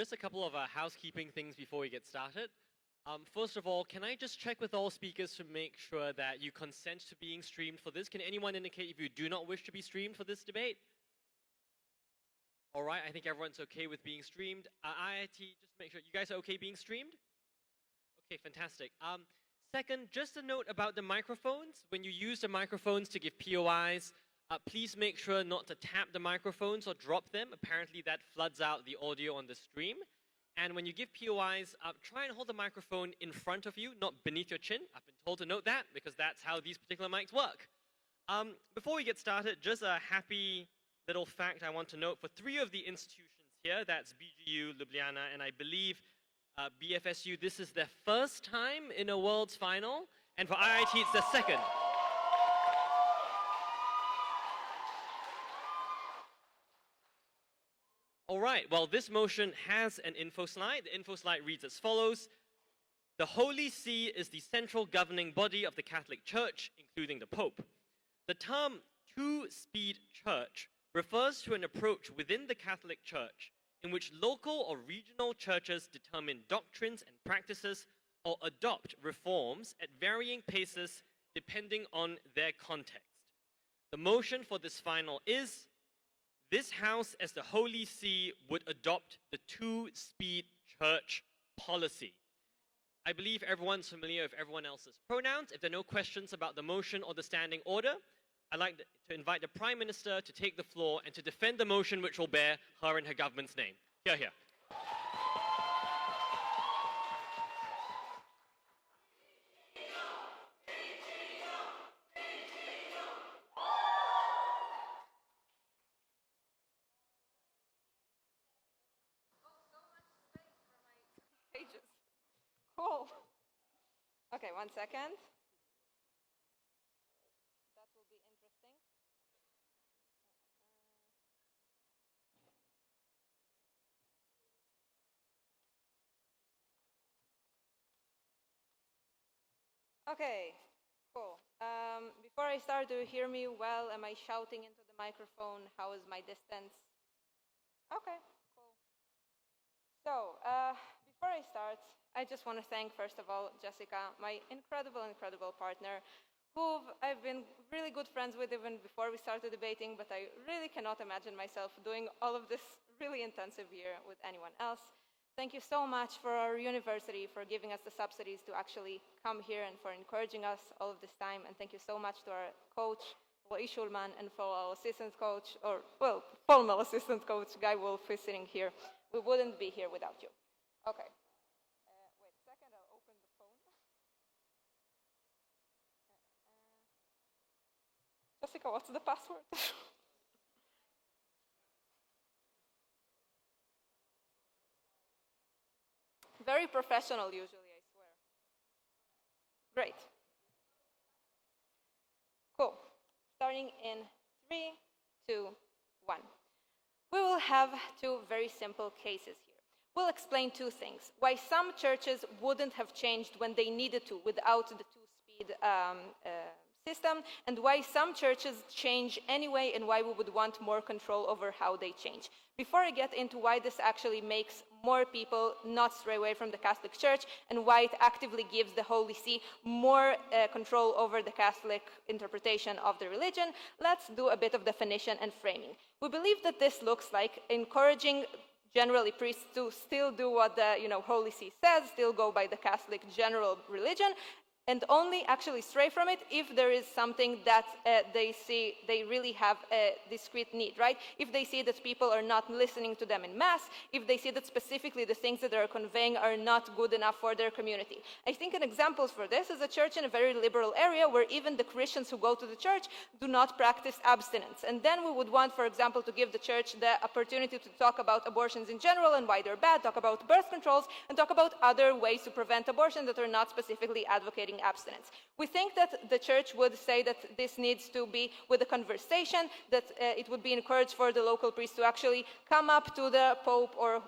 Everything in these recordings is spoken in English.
Just a couple of housekeeping things before we get started. First of all, can I just check with all speakers to make sure that you consent to being streamed for this? Can anyone indicate if you do not wish to be streamed for this debate? All right, I think everyone's okay with being streamed. IIT, just make sure you guys are okay being streamed? Okay, fantastic. Second, just a note about the microphones. When you use the microphones to give POIs, please make sure not to tap the microphones or drop them. Apparently that floods out the audio on the stream. And when you give POIs, try and hold the microphone in front of you, not beneath your chin. I've been told to note that because that's how these particular mics work. Before we get started, just a happy little fact I want to note for 3 of the institutions here, that's BGU, Ljubljana, and I believe BFSU, this is their first time in a World's Final, and for IIT it's their second. All right, well, this motion has an info slide. The info slide reads as follows. The Holy See is the central governing body of the Catholic Church, including the Pope. The term two-speed church refers to an approach within the Catholic Church in which local or regional churches determine doctrines and practices or adopt reforms at varying paces depending on their context. The motion for this final is this House, as the Holy See, would adopt the two-speed church policy. I believe everyone's familiar with everyone else's pronouns. If there are no questions about the motion or the standing order, I'd like to invite the Prime Minister to take the floor and to defend the motion which will bear her and her government's name. Here, here. Cool. Okay, 1 second. That will be interesting. Okay, cool. Before I start, do you hear me well? Am I shouting into the microphone? How is my distance? Okay, cool. So, before I start, I just want to thank, first of all, Jessica, my incredible partner, who I've been really good friends with even before we started debating, but I really cannot imagine myself doing all of this really intensive year with anyone else. Thank you so much for our university for giving us the subsidies to actually come here and for encouraging us all of this time. And thank you so much to our coach, Ishulman, and for our assistant coach, or, well, formal assistant coach, Guy Wolf, who's sitting here. We wouldn't be here without you. Okay. Wait a second, I'll open the phone. Jessica, what's the password? Very professional usually, I swear. Great. Cool. Starting in 3, 2, 1. We will have 2 very simple cases here. We'll explain 2 things. Why some churches wouldn't have changed when they needed to without the two-speed system, and why some churches change anyway, and why we would want more control over how they change. Before I get into why this actually makes more people not stray away from the Catholic Church, and why it actively gives the Holy See more control over the Catholic interpretation of the religion, let's do a bit of definition and framing. We believe that this looks like encouraging generally priests to still do what the Holy See says, still go by the Catholic general religion, and only actually stray from it if there is something that they see they really have a discrete need, right? If they see that people are not listening to them in Mass, if they see that specifically the things that they're conveying are not good enough for their community. I think an example for this is a church in a very liberal area where even the Christians who go to the church do not practice abstinence. And then we would want, for example, to give the church the opportunity to talk about abortions in general and why they're bad, talk about birth controls, and talk about other ways to prevent abortion that are not specifically advocating abstinence. We think that the church would say that this needs to be with a conversation, that it would be encouraged for the local priest to actually come up to the Pope or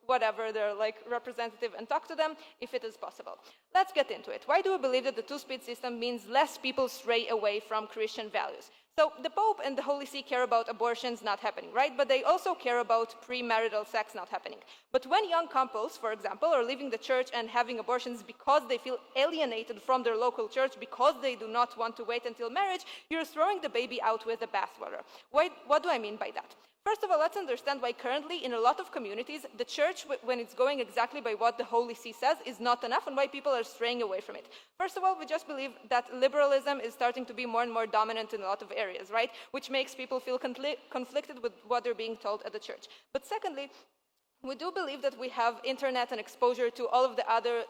whatever their representative and talk to them if it is possible. Let's get into it. Why do we believe that the two-speed system means less people stray away from Christian values? So the Pope and the Holy See care about abortions not happening, right? But they also care about premarital sex not happening. But when young couples, for example, are leaving the church and having abortions because they feel alienated from their local church, because they do not want to wait until marriage, you're throwing the baby out with the bathwater. What do I mean by that? First of all, let's understand why currently in a lot of communities, the church, when it's going exactly by what the Holy See says, is not enough, and why people are straying away from it. First of all, we just believe that liberalism is starting to be more and more dominant in a lot of areas, right? Which makes people feel conflicted with what they're being told at the church. But secondly, we do believe that we have internet and exposure to all of the other,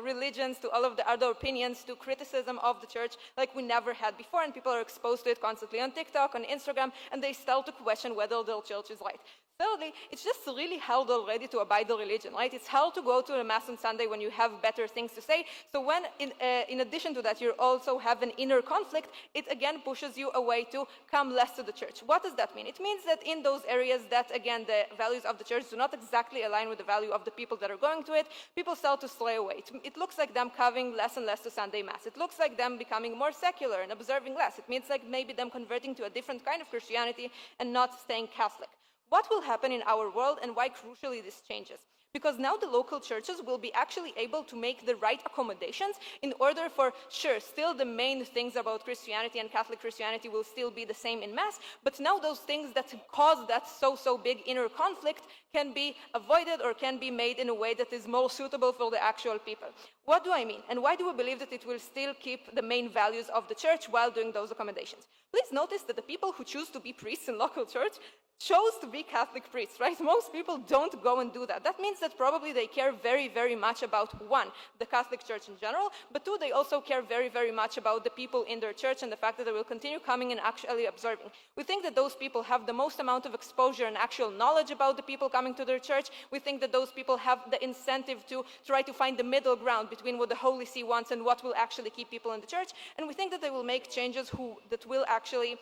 religions, to all of the other opinions, to criticism of the church like we never had before, and people are exposed to it constantly on TikTok, on Instagram, and they start to question whether their church is right. Thirdly, it's just really hard already to abide the religion, right? It's hard to go to the Mass on Sunday when you have better things to say. So when, in addition to that, you also have an inner conflict, it again pushes you away to come less to the church. What does that mean? It means that in those areas that, again, the values of the church do not exactly align with the value of the people that are going to it, people start to stray away. It looks like them coming less and less to Sunday Mass. It looks like them becoming more secular and observing less. It means like maybe them converting to a different kind of Christianity and not staying Catholic. What will happen in our world and why crucially this changes? Because now the local churches will be actually able to make the right accommodations in order for, sure, still the main things about Christianity and Catholic Christianity will still be the same in Mass, but now those things that cause that so big inner conflict can be avoided or can be made in a way that is more suitable for the actual people. What do I mean? And why do we believe that it will still keep the main values of the church while doing those accommodations? Please notice that the people who choose to be priests in local church chose to be Catholic priests, right? Most people don't go and do that. That means that probably they care very, very much about, one, the Catholic Church in general, but two, they also care very, very much about the people in their church and the fact that they will continue coming and actually observing. We think that those people have the most amount of exposure and actual knowledge about the people coming to their church. We think that those people have the incentive to try to find the middle ground between what the Holy See wants and what will actually keep people in the church. And we think that they will make changes that will actually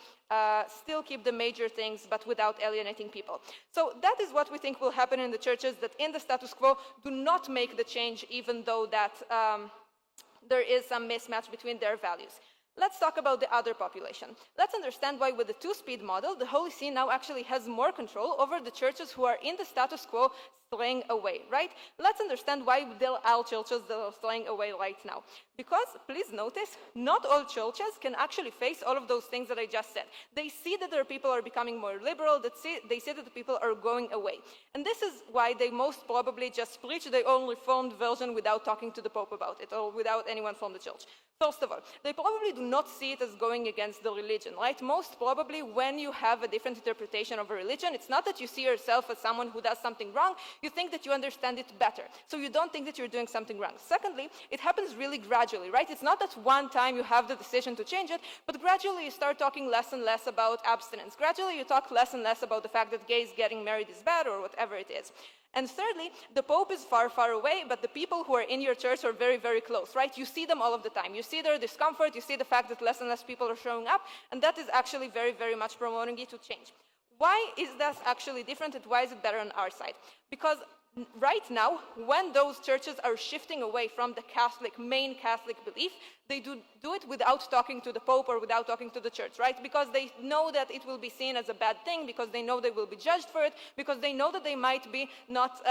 still keep the major things, but without alienating people. So that is what we think will happen in the churches that in the status quo do not make the change, even though that there is some mismatch between their values. Let's talk about the other population. Let's understand why with the two-speed model, the Holy See now actually has more control over the churches who are in the status quo straying away, right? Let's understand why there are churches that are straying away right now. Because, please notice, not all churches can actually face all of those things that I just said. They see that their people are becoming more liberal, they see that the people are going away. And this is why they most probably just preach their own reformed version without talking to the Pope about it, or without anyone from the church. First of all, they probably do not see it as going against the religion, right? Most probably when you have a different interpretation of a religion, it's not that you see yourself as someone who does something wrong, you think that you understand it better. So you don't think that you're doing something wrong. Secondly, it happens really gradually, right? It's not that one time you have the decision to change it, but gradually you start talking less and less about abstinence. Gradually you talk less and less about the fact that gays getting married is bad or whatever it is. And thirdly, the Pope is far, far away, but the people who are in your church are very, very close, right? You see them all of the time. You see their discomfort, you see the fact that less and less people are showing up, and that is actually very, very much promoting it to change. Why is that actually different, and why is it better on our side? Because right now, when those churches are shifting away from the main Catholic belief, they do it without talking to the Pope or without talking to the church, right? Because they know that it will be seen as a bad thing, because they know they will be judged for it, because they know that they might be not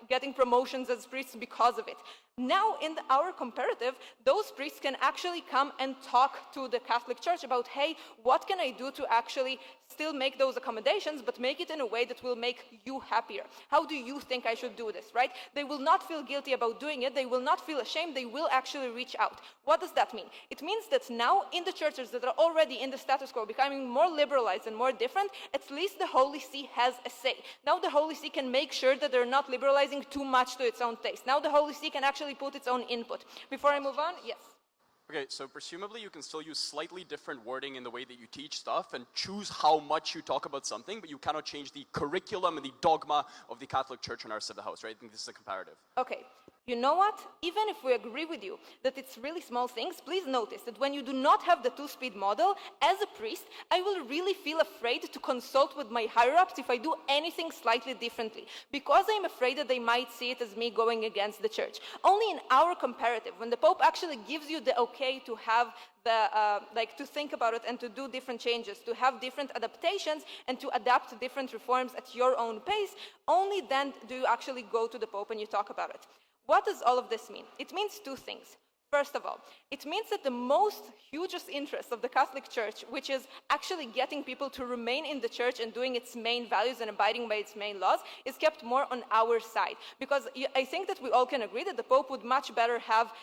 getting promotions as priests because of it. Now, in our comparative, those priests can actually come and talk to the Catholic Church about, hey, what can I do to actually still make those accommodations, but make it in a way that will make you happier? How do you think I should do this, right? They will not feel guilty about doing it. They will not feel ashamed. They will actually reach out. What does that mean? It means that now in the churches that are already in the status quo, becoming more liberalized and more different, at least the Holy See has a say. Now the Holy See can make sure that they're not liberalizing too much to its own taste. Now the Holy See can actually put its own input. Before I move on, yes. Okay, so presumably you can still use slightly different wording in the way that you teach stuff and choose how much you talk about something, but you cannot change the curriculum and the dogma of the Catholic Church on our side of the house, right? I think this is a comparative. Okay. You know what? Even if we agree with you that it's really small things, please notice that when you do not have the two-speed model, as a priest, I will really feel afraid to consult with my higher-ups if I do anything slightly differently, because I'm afraid that they might see it as me going against the church. Only in our comparative, when the Pope actually gives you the okay to have to think about it and to do different changes, to have different adaptations and to adapt to different reforms at your own pace, only then do you actually go to the Pope and you talk about it. What does all of this mean? It means two things. First of all, it means that the most hugest interest of the Catholic Church, which is actually getting people to remain in the church and doing its main values and abiding by its main laws, is kept more on our side. Because I think that we all can agree that the Pope would much better have,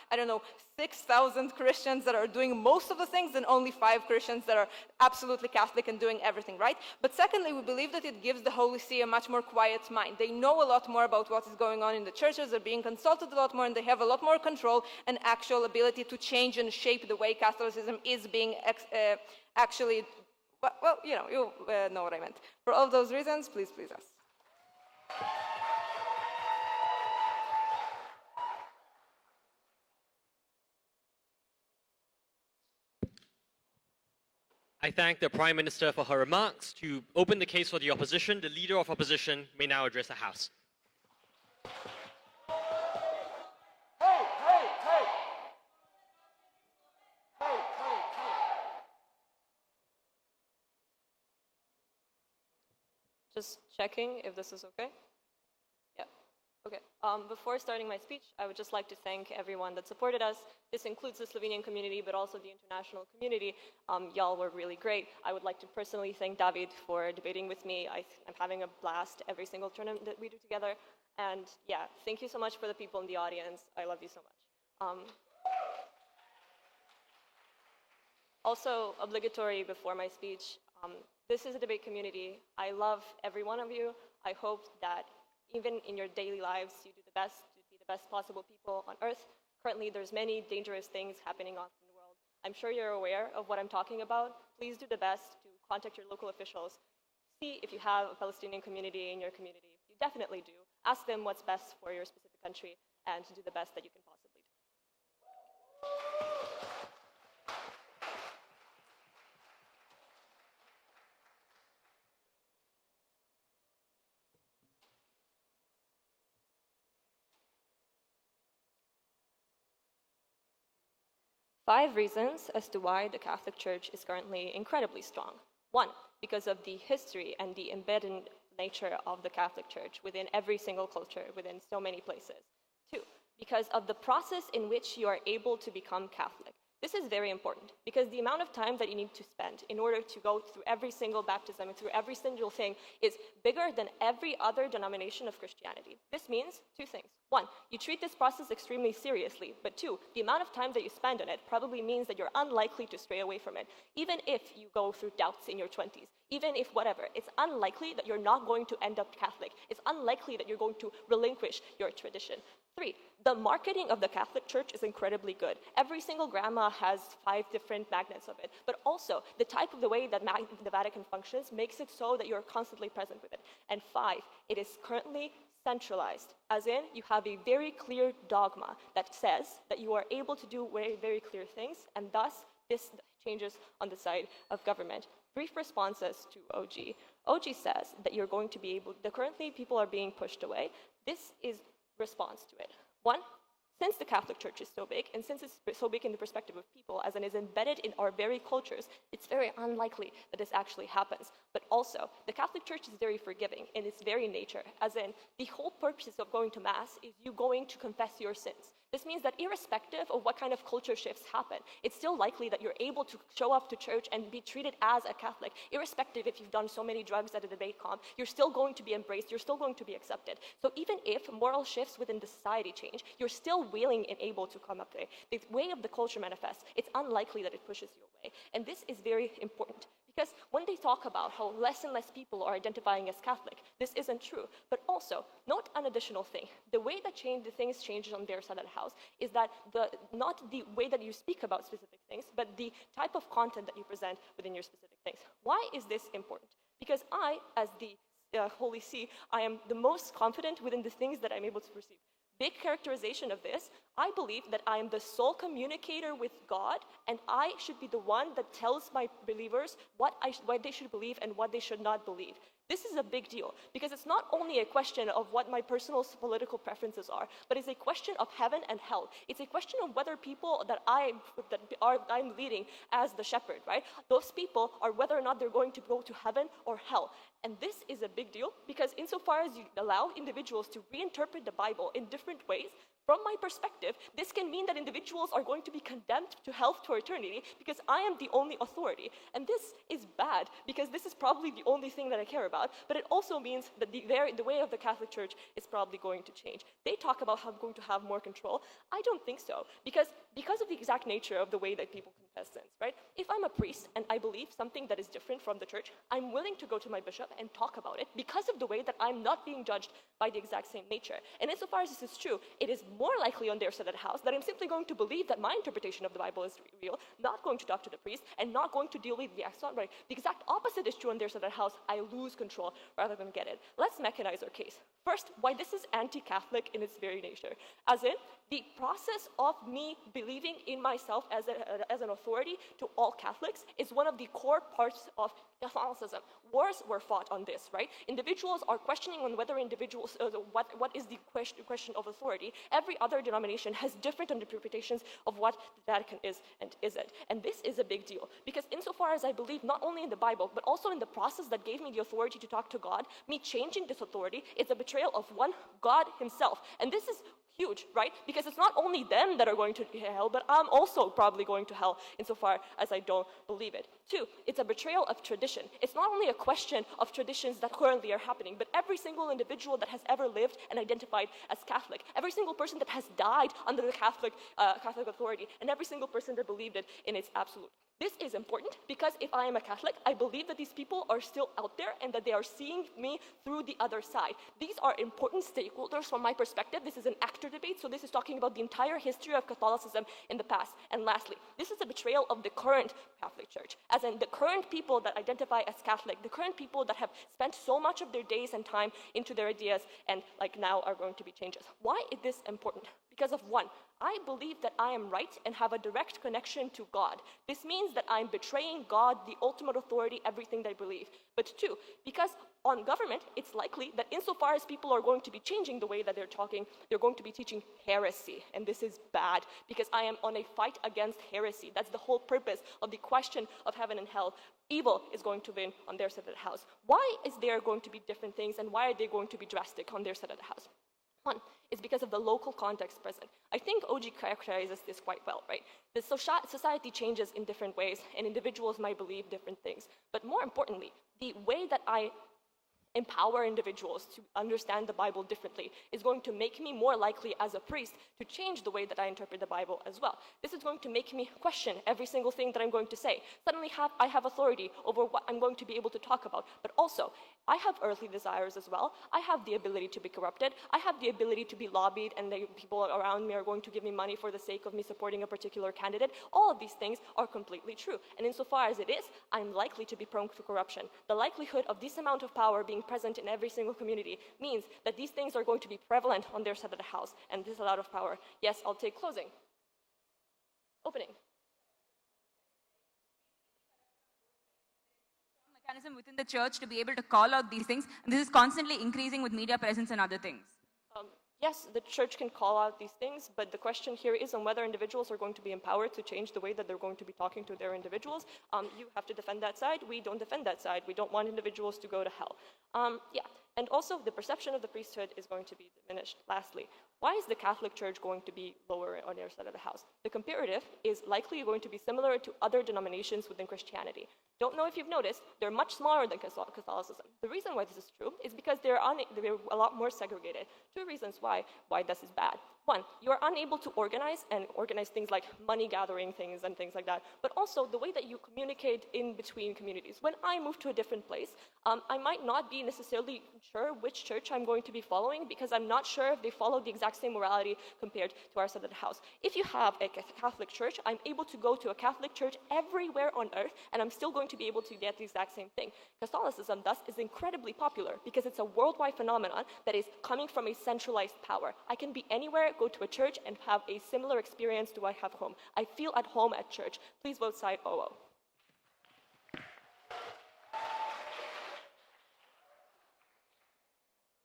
6,000 Christians that are doing most of the things than only 5 Christians that are absolutely Catholic and doing everything, right? But secondly, we believe that it gives the Holy See a much more quiet mind. They know a lot more about what is going on in the churches, they're being consulted a lot more, and they have a lot more control and actual ability to change and shape the way Catholicism is being actually, well, you know what I meant. For all of those reasons, please us. I thank the Prime Minister for her remarks. To open the case for the opposition, the Leader of Opposition may now address the House. Just checking if this is okay. Yeah, okay. Before starting my speech, I would just like to thank everyone that supported us. This includes the Slovenian community, but also the international community. Y'all were really great. I would like to personally thank David for debating with me. I'm having a blast every single tournament that we do together. And yeah, thank you so much for the people in the audience. I love you so much. Also, obligatory before my speech, this is a debate community. I love every one of you. I hope that even in your daily lives, you do the best to be the best possible people on earth. Currently, there's many dangerous things happening out in the world. I'm sure you're aware of what I'm talking about. Please do the best to contact your local officials. See if you have a Palestinian community in your community. You definitely do. Ask them what's best for your specific country and do the best that you can possibly do. 5 reasons as to why the Catholic Church is currently incredibly strong. 1, because of the history and the embedded nature of the Catholic Church within every single culture, within so many places. 2, because of the process in which you are able to become Catholic. This is very important because the amount of time that you need to spend in order to go through every single baptism and through every single thing is bigger than every other denomination of Christianity. This means 2 things. 1, you treat this process extremely seriously, but 2, the amount of time that you spend on it probably means that you're unlikely to stray away from it. Even if you go through doubts in your 20s, even if whatever, it's unlikely that you're not going to end up Catholic. It's unlikely that you're going to relinquish your tradition. 3, the marketing of the Catholic Church is incredibly good. Every single grandma has 5 different magnets of it, but also the type of the way that the Vatican functions makes it so that you're constantly present with it. And 5, it is currently centralized, as in you have a very clear dogma that says that you are able to do very, very clear things, and thus this changes on the side of government. Brief responses to OG. OG says that you're going to be able, that currently people are being pushed away. This is response to it. 1, since the Catholic Church is so big, and since it's so big in the perspective of people, as in is embedded in our very cultures, it's very unlikely that this actually happens. But also, the Catholic Church is very forgiving in its very nature, as in the whole purpose of going to Mass is you going to confess your sins. This means that irrespective of what kind of culture shifts happen, it's still likely that you're able to show up to church and be treated as a Catholic. Irrespective if you've done so many drugs at a debate comp, you're still going to be embraced, you're still going to be accepted. So even if moral shifts within the society change, you're still willing and able to come up there. The way of the culture manifests, it's unlikely that it pushes you away. And this is very important. Because when they talk about how less and less people are identifying as Catholic, this isn't true. But also, note an additional thing. The way that the things change on their side of the house is that not the way that you speak about specific things, but the type of content that you present within your specific things. Why is this important? Because I, as the Holy See, I am the most confident within the things that I'm able to perceive. big characterization of this, I believe that I am the sole communicator with God, and I should be the one that tells my believers what they should believe and what they should not believe. This is a big deal, because it's not only a question of what my personal political preferences are, but it's a question of heaven and hell. It's a question of whether people that I'm leading as the shepherd, right? Those people are whether or not they're going to go to heaven or hell. And this is a big deal, because insofar as you allow individuals to reinterpret the Bible in different ways, from my perspective, this can mean that individuals are going to be condemned to hell for eternity because I am the only authority. And this is bad, because this is probably the only thing that I care about, but it also means that the way of the Catholic Church is probably going to change. They talk about how I'm going to have more control. I don't think so, because of the exact nature of the way that people confess sins, right? If I'm a priest and I believe something that is different from the church, I'm willing to go to my bishop and talk about it because of the way that I'm not being judged by the exact same nature. And insofar as this is true, it is more likely on their side of the house that I'm simply going to believe that my interpretation of the Bible is real, not going to talk to the priest, and not going to deal with the accent. Right? The exact opposite is true on their side of the house. I lose control rather than get it. Let's mechanize our case. First, why this is anti-Catholic in its very nature. As in, the process of me believing in myself as an authority to all Catholics is one of the core parts of Catholicism. Wars were fought on this, right? Individuals are questioning on whether individuals, what is the question of authority. Every other denomination has different interpretations of what the Vatican is and isn't. And this is a big deal, because insofar as I believe not only in the Bible, but also in the process that gave me the authority to talk to God, me changing this authority is a betrayal of one, God himself. And this is huge, right? Because it's not only them that are going to hell, but I'm also probably going to hell insofar as I don't believe it. Two, it's a betrayal of tradition. It's not only a question of traditions that currently are happening, but every single individual that has ever lived and identified as Catholic, every single person that has died under the Catholic authority, and every single person that believed it in its absolute. This is important because if I am a Catholic, I believe that these people are still out there and that they are seeing me through the other side. These are important stakeholders from my perspective. This is an actor debate, so this is talking about the entire history of Catholicism in the past. And lastly, this is a betrayal of the current Catholic Church, as in the current people that identify as Catholic, the current people that have spent so much of their days and time into their ideas and like now are going to be changes. Why is this important? Because of one, I believe that I am right and have a direct connection to God. This means that I'm betraying God, the ultimate authority, everything that I believe. But two, because on government, it's likely that insofar as people are going to be changing the way that they're talking, they're going to be teaching heresy. And this is bad, because I am on a fight against heresy. That's the whole purpose of the question of heaven and hell. Evil is going to win on their side of the house. Why is there going to be different things, and why are they going to be drastic on their side of the house? One is because of the local context present. I think OG characterizes this quite well, right? The society changes in different ways, and individuals might believe different things. But more importantly, the way that I empower individuals to understand the Bible differently is going to make me more likely as a priest to change the way that I interpret the Bible as well. This is going to make me question every single thing that I'm going to say. Suddenly I have authority over what I'm going to be able to talk about. But also, I have earthly desires as well. I have the ability to be corrupted. I have the ability to be lobbied, and the people around me are going to give me money for the sake of me supporting a particular candidate. All of these things are completely true. And insofar as it is, I'm likely to be prone to corruption. The likelihood of this amount of power being present in every single community means that these things are going to be prevalent on their side of the house, and this is a lot of power. Yes, I'll take closing. Opening. Mechanism within the church to be able to call out these things, and this is constantly increasing with media presence and other things. Yes, the church can call out these things, but the question here is on whether individuals are going to be empowered to change the way that they're going to be talking to their individuals. You have to defend that side. We don't defend that side. We don't want individuals to go to hell. And also the perception of the priesthood is going to be diminished. Lastly, why is the Catholic Church going to be lower on their side of the house? The comparative is likely going to be similar to other denominations within Christianity. Don't know if you've noticed, they're much smaller than Catholicism. The reason why this is true is because they're a lot more segregated. Two reasons why this is bad. One, you're unable to organize things like money gathering things and things like that, but also the way that you communicate in between communities. When I move to a different place, I might not be necessarily sure which church I'm going to be following because I'm not sure if they follow the exact same morality compared to our side of the house. If you have a Catholic church, I'm able to go to a Catholic church everywhere on earth, and I'm still going to be able to get the exact same thing. Catholicism, thus, is incredibly popular because it's a worldwide phenomenon that is coming from a centralized power. I can be anywhere, go to a church, and have a similar experience to what I have home. I feel at home at church. Please vote side OO.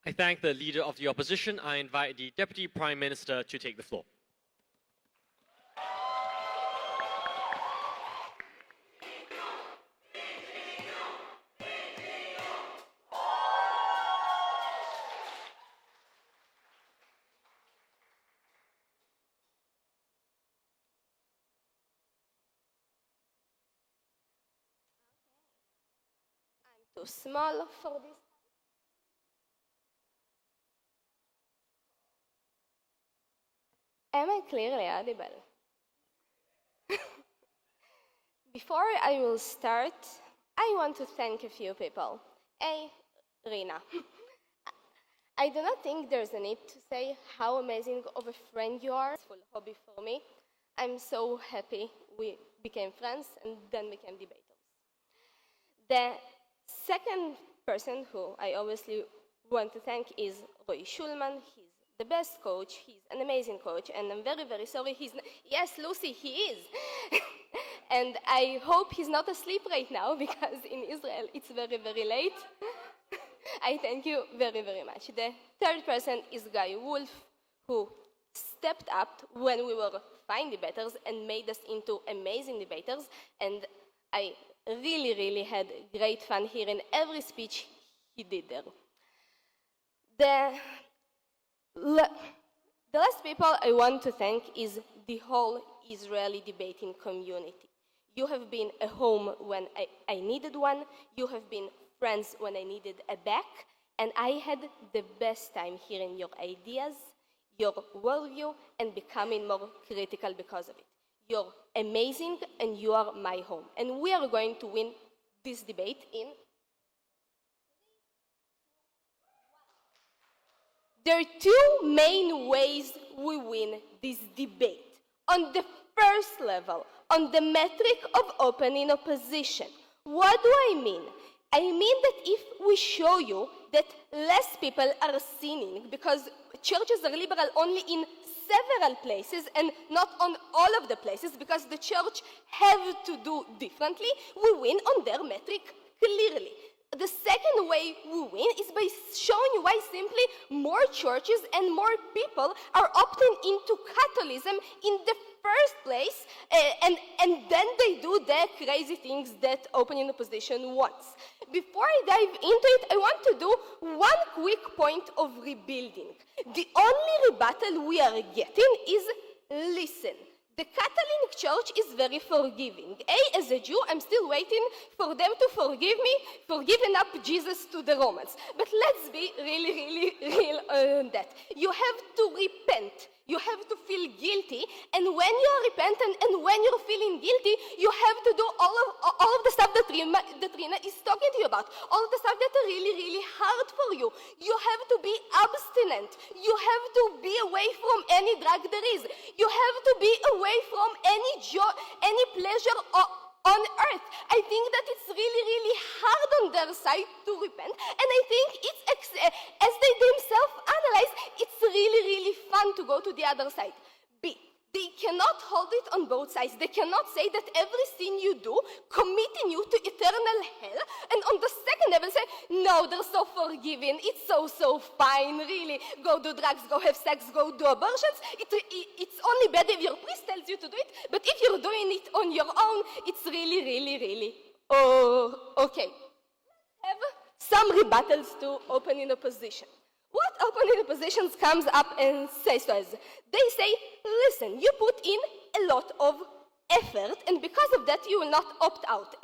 I thank the leader of the opposition. I invite the Deputy Prime Minister to take the floor. Too small for this. Am I clearly audible? Before I will start, I want to thank a few people. Rina. I do not think there's a need to say how amazing of a friend you are. It's a full hobby for me. I'm so happy we became friends and then became debaters. The second person who I obviously want to thank is Roy Schulman. He's the best coach. He's an amazing coach, and I'm very, very sorry he's not. Yes, Lucy, he is. And I hope he's not asleep right now because in Israel it's very, very late. I thank you very, very much. The third person is Guy Wolf, who stepped up when we were fine debaters and made us into amazing debaters. And I really, really had great fun hearing every speech he did there. The last people I want to thank is the whole Israeli debating community. You have been a home when I needed one. You have been friends when I needed a back. And I had the best time hearing your ideas, your worldview, and becoming more critical because of it. You're amazing, and you are my home. And we are going to win this debate in... There are two main ways we win this debate. On the first level, on the metric of opening opposition. What do I mean? I mean that if we show you that less people are sinning because churches are liberal only in several places and not on all of the places because the church have to do differently, we win on their metric clearly. The second way we win is by showing you why simply more churches and more people are opting into Catholicism in the first place, and then they do the crazy things that opening opposition wants. Before I dive into it, I want to do one quick point of rebuilding. The only rebuttal we are getting is, listen, the Catholic Church is very forgiving. As a Jew, I'm still waiting for them to forgive me for giving up Jesus to the Romans. But let's be really, really real on that. You have to repent. You have to feel guilty, and when you're repentant and when you're feeling guilty, you have to do all of the stuff that Rina is talking to you about, all of the stuff that are really, really hard for you. You have to be abstinent. You have to be away from any drug there is. You have to be away from any joy, any pleasure on earth. I think that it's really, really hard on their side to repent, and I think it's, as they themselves analyze, it's really, really fun to go to the other side. B, they cannot hold it on both sides. They cannot say that everything you do committing you to eternal hell, and on the second level say, no, they're so forgiving, it's so fine, really. Go do drugs, go have sex, go do abortions. It's only bad if your priest tells you to do it, but if you're doing it on your own, it's really, really, really okay. Have some rebuttals to opening opposition. What opening oppositions comes up and says to us? They say, listen, you put in a lot of effort, and because of that, you will not opt out.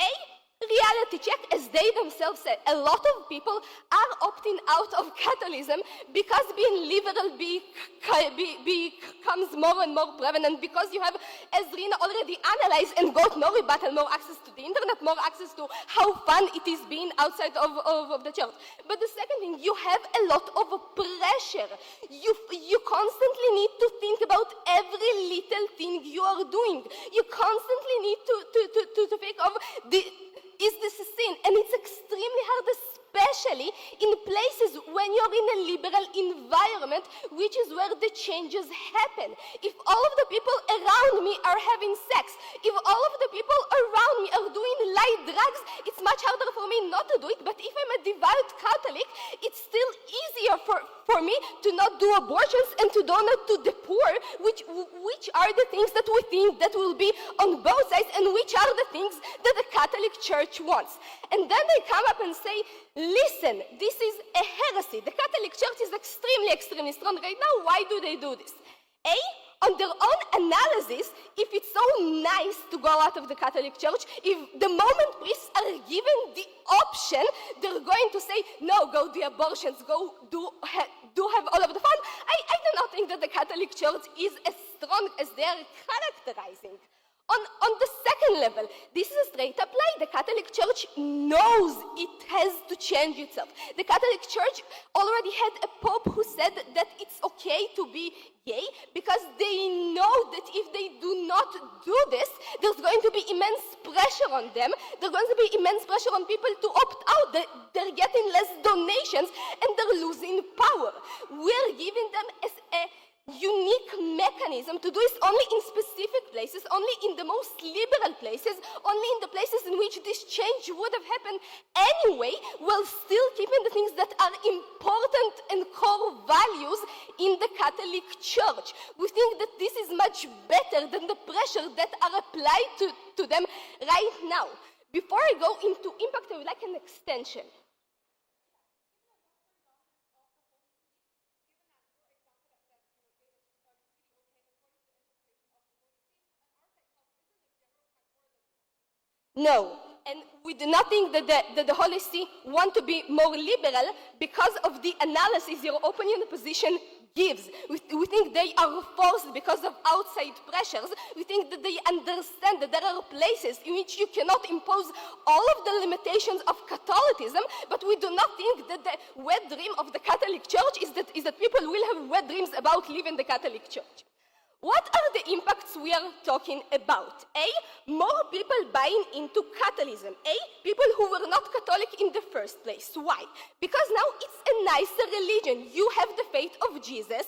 reality check, as they themselves said, a lot of people are opting out of Catholicism because being liberal becomes more and more prevalent, because you have, as Rina already analyzed and got more rebuttal, more access to the internet, more access to how fun it is being outside of the church. But the second thing, you have a lot of pressure. You constantly need to think about every little thing you are doing. You constantly need to think of, is this a sin? And it's extremely hard, especially in places when you're in a liberal environment, which is where the changes happen. If all of the people around me are having sex, if all of the people around me are doing light drugs, it's much harder for me not to do it. But if I'm a devout Catholic, it's still easier for me to not do abortions and to donate to the poor, which are the things that we think that will be on both sides, and which are the things that the Catholic Church wants. And then they come up and say, listen, this is a heresy. The Catholic Church is extremely strong right now. Why do they do this? On their own analysis, if it's so nice to go out of the Catholic Church, if the moment priests are given the option, they're going to say, no, go do abortions, go do have all of the fun. I do not think that the Catholic Church is as strong as they are characterizing. On the second level, this is a straight up lie. The Catholic Church knows it has to change itself. The Catholic Church already had a pope who said that it's okay to be gay, because they know that if they do not do this, there's going to be immense pressure on them. There's going to be immense pressure on people to opt out. They're getting less donations and they're losing power. We're giving them as a unique mechanism to do this only in specific places, only in the most liberal places, only in the places in which this change would have happened anyway, while still keeping the things that are important and core values in the Catholic Church. We think that this is much better than the pressure that are applied to them right now. Before I go into impact, I would like an extension. No, and we do not think that the Holy See want to be more liberal because of the analysis your opinion position gives. We think they are forced because of outside pressures. We think that they understand that there are places in which you cannot impose all of the limitations of Catholicism, but we do not think that the wet dream of the Catholic Church is that people will have wet dreams about leaving the Catholic Church. What are the impacts we are talking about? More people buying into Catholicism. People who were not Catholic in the first place. Why? Because now it's a nicer religion. You have the faith of Jesus.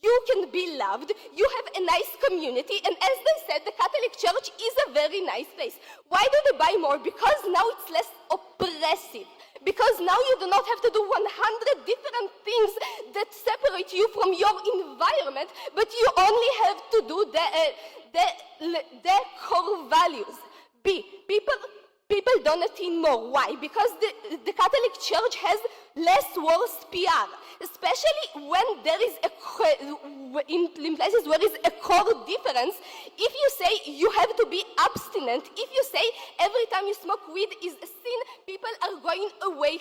You can be loved. You have a nice community. And as they said, the Catholic Church is a very nice place. Why do they buy more? Because now it's less oppressive. Because now you do not have to do 100 different things that separate you from your environment, but you only have to do the core values. People donating more. Why? Because the Catholic Church has less worse PR, especially when there is in places where there is a core difference. If you say you have to be abstinent, if you say every time you smoke weed is a sin, people are going away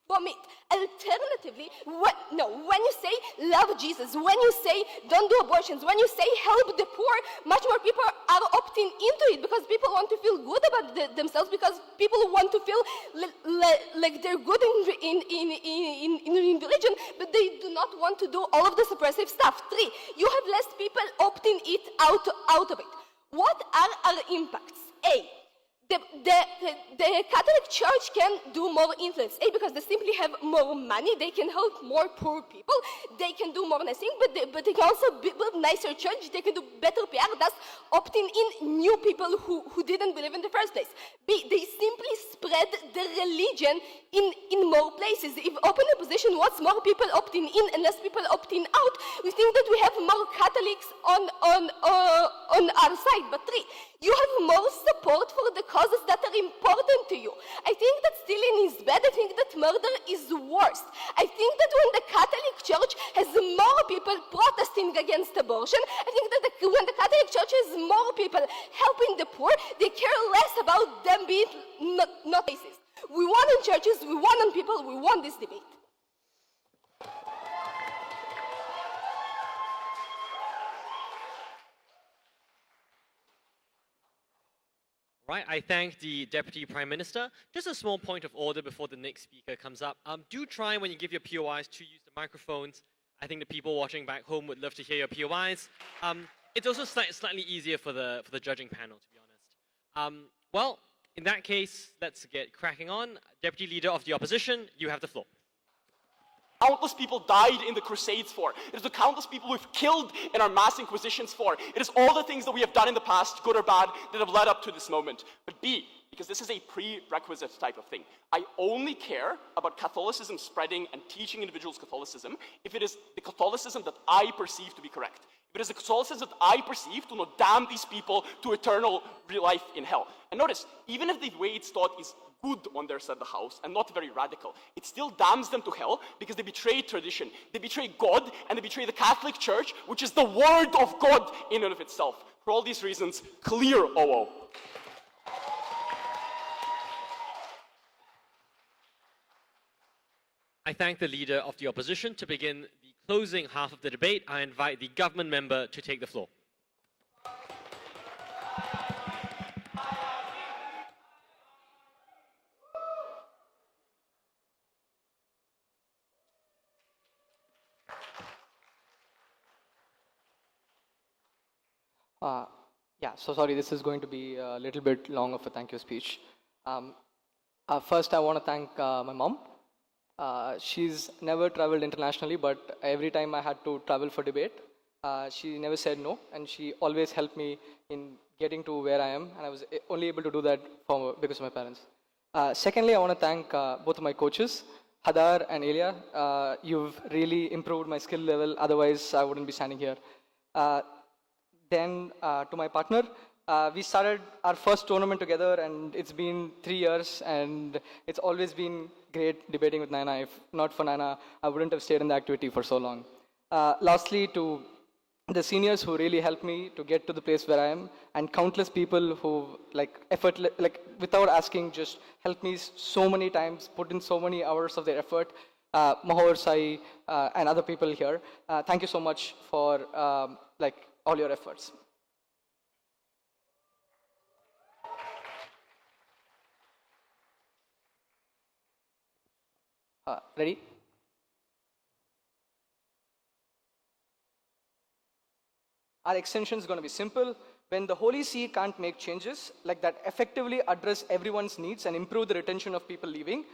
from it. Alternatively, when you say love Jesus, when you say don't do abortions, when you say help the poor, much more people are opting into it because people want to feel good about themselves, because people want to feel like they're good in religion, but they do not want to do all of the suppressive stuff. 3, you have less people opting it out of it. What are our impacts? The Catholic Church can do more influence. Because they simply have more money, they can help more poor people, they can do more nice things, but they can also build nicer church, they can do better PR, thus opting in new people who didn't believe in the first place. They simply spread the religion in more places. If open opposition wants more people opting in and less people opting out, we think that we have more Catholics on our side. But 3, you have more support for the causes that are important to you. I think that stealing is bad. I think that murder is worse. I think that when the Catholic Church has more people protesting against abortion, I think that when the Catholic Church has more people helping the poor, they care less about them being not racist. We want in churches, we want on people, we want this debate. Right, I thank the Deputy Prime Minister. Just a small point of order before the next speaker comes up. Do try when you give your POIs to use the microphones. I think the people watching back home would love to hear your POIs. It's also slightly easier for the judging panel, to be honest. Well, in that case, let's get cracking on. Deputy Leader of the Opposition, you have the floor. Countless people died in the Crusades for. It is the countless people we've killed in our mass inquisitions for. It is all the things that we have done in the past, good or bad, that have led up to this moment. But B, because this is a prerequisite type of thing, I only care about Catholicism spreading and teaching individuals Catholicism if it is the Catholicism that I perceive to be correct. If it is the Catholicism that I perceive to not damn these people to eternal real life in hell. And notice, even if the way it's taught is good on their side of the house and not very radical, it still damns them to hell because they betray tradition, they betray God, and they betray the Catholic Church, which is the word of God in and of itself. For all these reasons, clear OO. I thank the Leader of the Opposition. To begin the closing half of the debate, I invite the government member to take the floor. Yeah, so sorry, this is going to be a little bit long of a thank you speech. First, I want to thank my mom. She's never traveled internationally, but every time I had to travel for debate, she never said no, and she always helped me in getting to where I am, and I was only able to do that because of my parents. Secondly, I want to thank both of my coaches, Hadar and Elia. You've really improved my skill level, otherwise I wouldn't be standing here. Then to my partner, we started our first tournament together, and it's been 3 years, and it's always been great debating with Naina. If not for Naina, I wouldn't have stayed in the activity for so long. Lastly, to the seniors who really helped me to get to the place where I am, and countless people who without asking, just helped me so many times, put in so many hours of their effort. Mahor, Sai, and other people here. Thank you so much for all your efforts. Ready? Our extension is going to be simple. When the Holy See can't make changes like that effectively address everyone's needs and improve the retention of people leaving,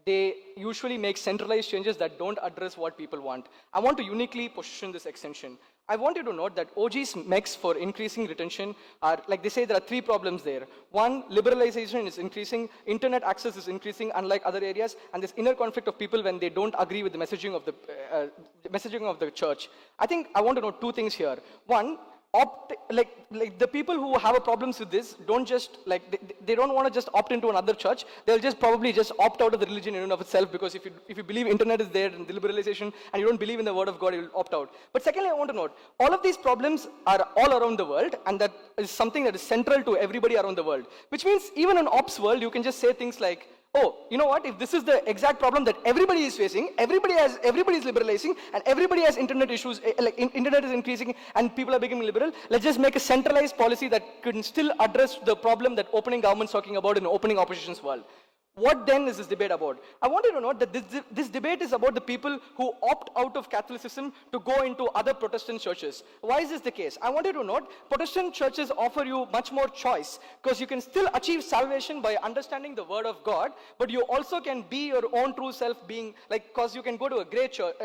they usually make centralized changes that don't address what people want. I want to uniquely position this extension. I want you to note that OG's MECs for increasing retention are, they say there are 3 problems there. One, liberalization is increasing, internet access is increasing unlike other areas, and this inner conflict of people when they don't agree with the messaging of the church. I think I want to note 2 things here. One, the people who have a problems with this don't just they don't want to just opt into another church. They'll just probably just opt out of the religion in and of itself, because if you believe internet is there and the liberalization and you don't believe in the word of God, you'll opt out. But secondly, I want to note all of these problems are all around the world, and that is something that is central to everybody around the world, which means even in ops world you can just say things like, oh, you know what, if this is the exact problem that everybody is facing, everybody is liberalizing, and everybody has internet issues, internet is increasing and people are becoming liberal, let's just make a centralized policy that can still address the problem that opening government's talking about in opening opposition's world. What then is this debate about? I want you to note that this debate is about the people who opt out of Catholicism to go into other Protestant churches. Why is this the case? I want you to note Protestant churches offer you much more choice, because you can still achieve salvation by understanding the word of God, but you also can be your own true self, being because you can go to a gay church,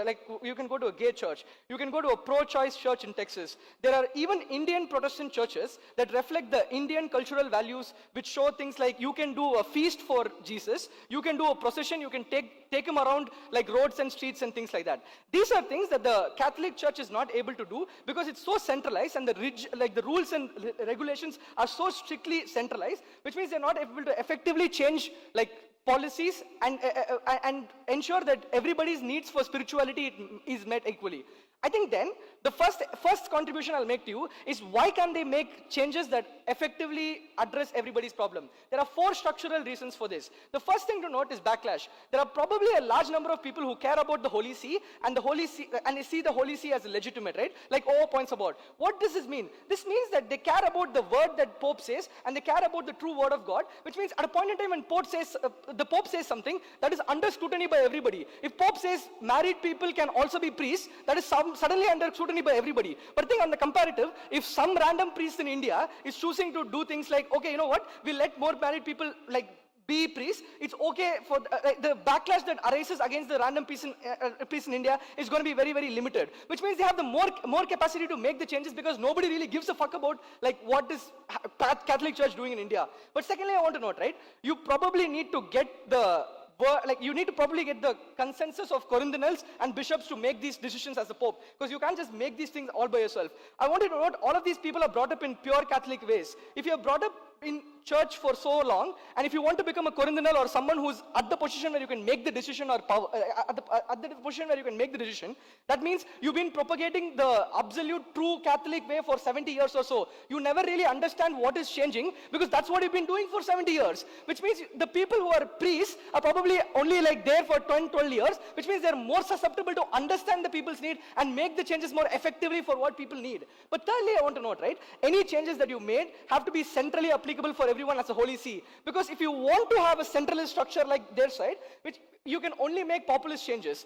you can go to a gay church, you can go to a pro-choice church in Texas. There are even Indian Protestant churches that reflect the Indian cultural values, which show things like you can do a feast for Jesus, you can do a procession, you can take take him around like roads and streets and things like that. These are things that the Catholic Church is not able to do because it's so centralized and the rules and regulations are so strictly centralized, which means they're not able to effectively change like policies and ensure that everybody's needs for spirituality is met equally. I think then the first contribution I'll make to you is why can't they make changes that effectively address everybody's problem? There are 4 structural reasons for this. The first thing to note is backlash. There are probably a large number of people who care about the Holy See and they see the Holy See as legitimate, right? Like points about. What does this mean? This means that they care about the word that Pope says and they care about the true word of God, which means at a point in time when the Pope says something, that is under scrutiny by everybody. If Pope says married people can also be priests, that is suddenly under scrutiny by everybody. But I think on the comparative, if some random priest in India is choosing to do things like, okay, you know what, we'll let more married people like be priests, it's okay for the backlash that arises against the random priest in India is going to be very, very limited. Which means they have the more capacity to make the changes because nobody really gives a fuck about like what is Catholic Church doing in India. But secondly, I want to note, right, you probably need to get you need to probably get the consensus of cardinals and bishops to make these decisions as a pope, because you can't just make these things all by yourself. I want you to note, all of these people are brought up in pure Catholic ways. If you're brought up in church for so long, and if you want to become a cardinal or someone who's at the position where you can make the decision or power, at the position where you can make the decision, that means you've been propagating the absolute true Catholic way for 70 years or so. You never really understand what is changing because that's what you've been doing for 70 years. Which means the people who are priests are probably only like there for 10, 12 years, which means they're more susceptible to understand the people's need and make the changes more effectively for what people need. But thirdly, I want to note, right, any changes that you made have to be centrally applicable for everyone as a Holy See. Because if you want to have a centralist structure like their side, which you can only make populist changes,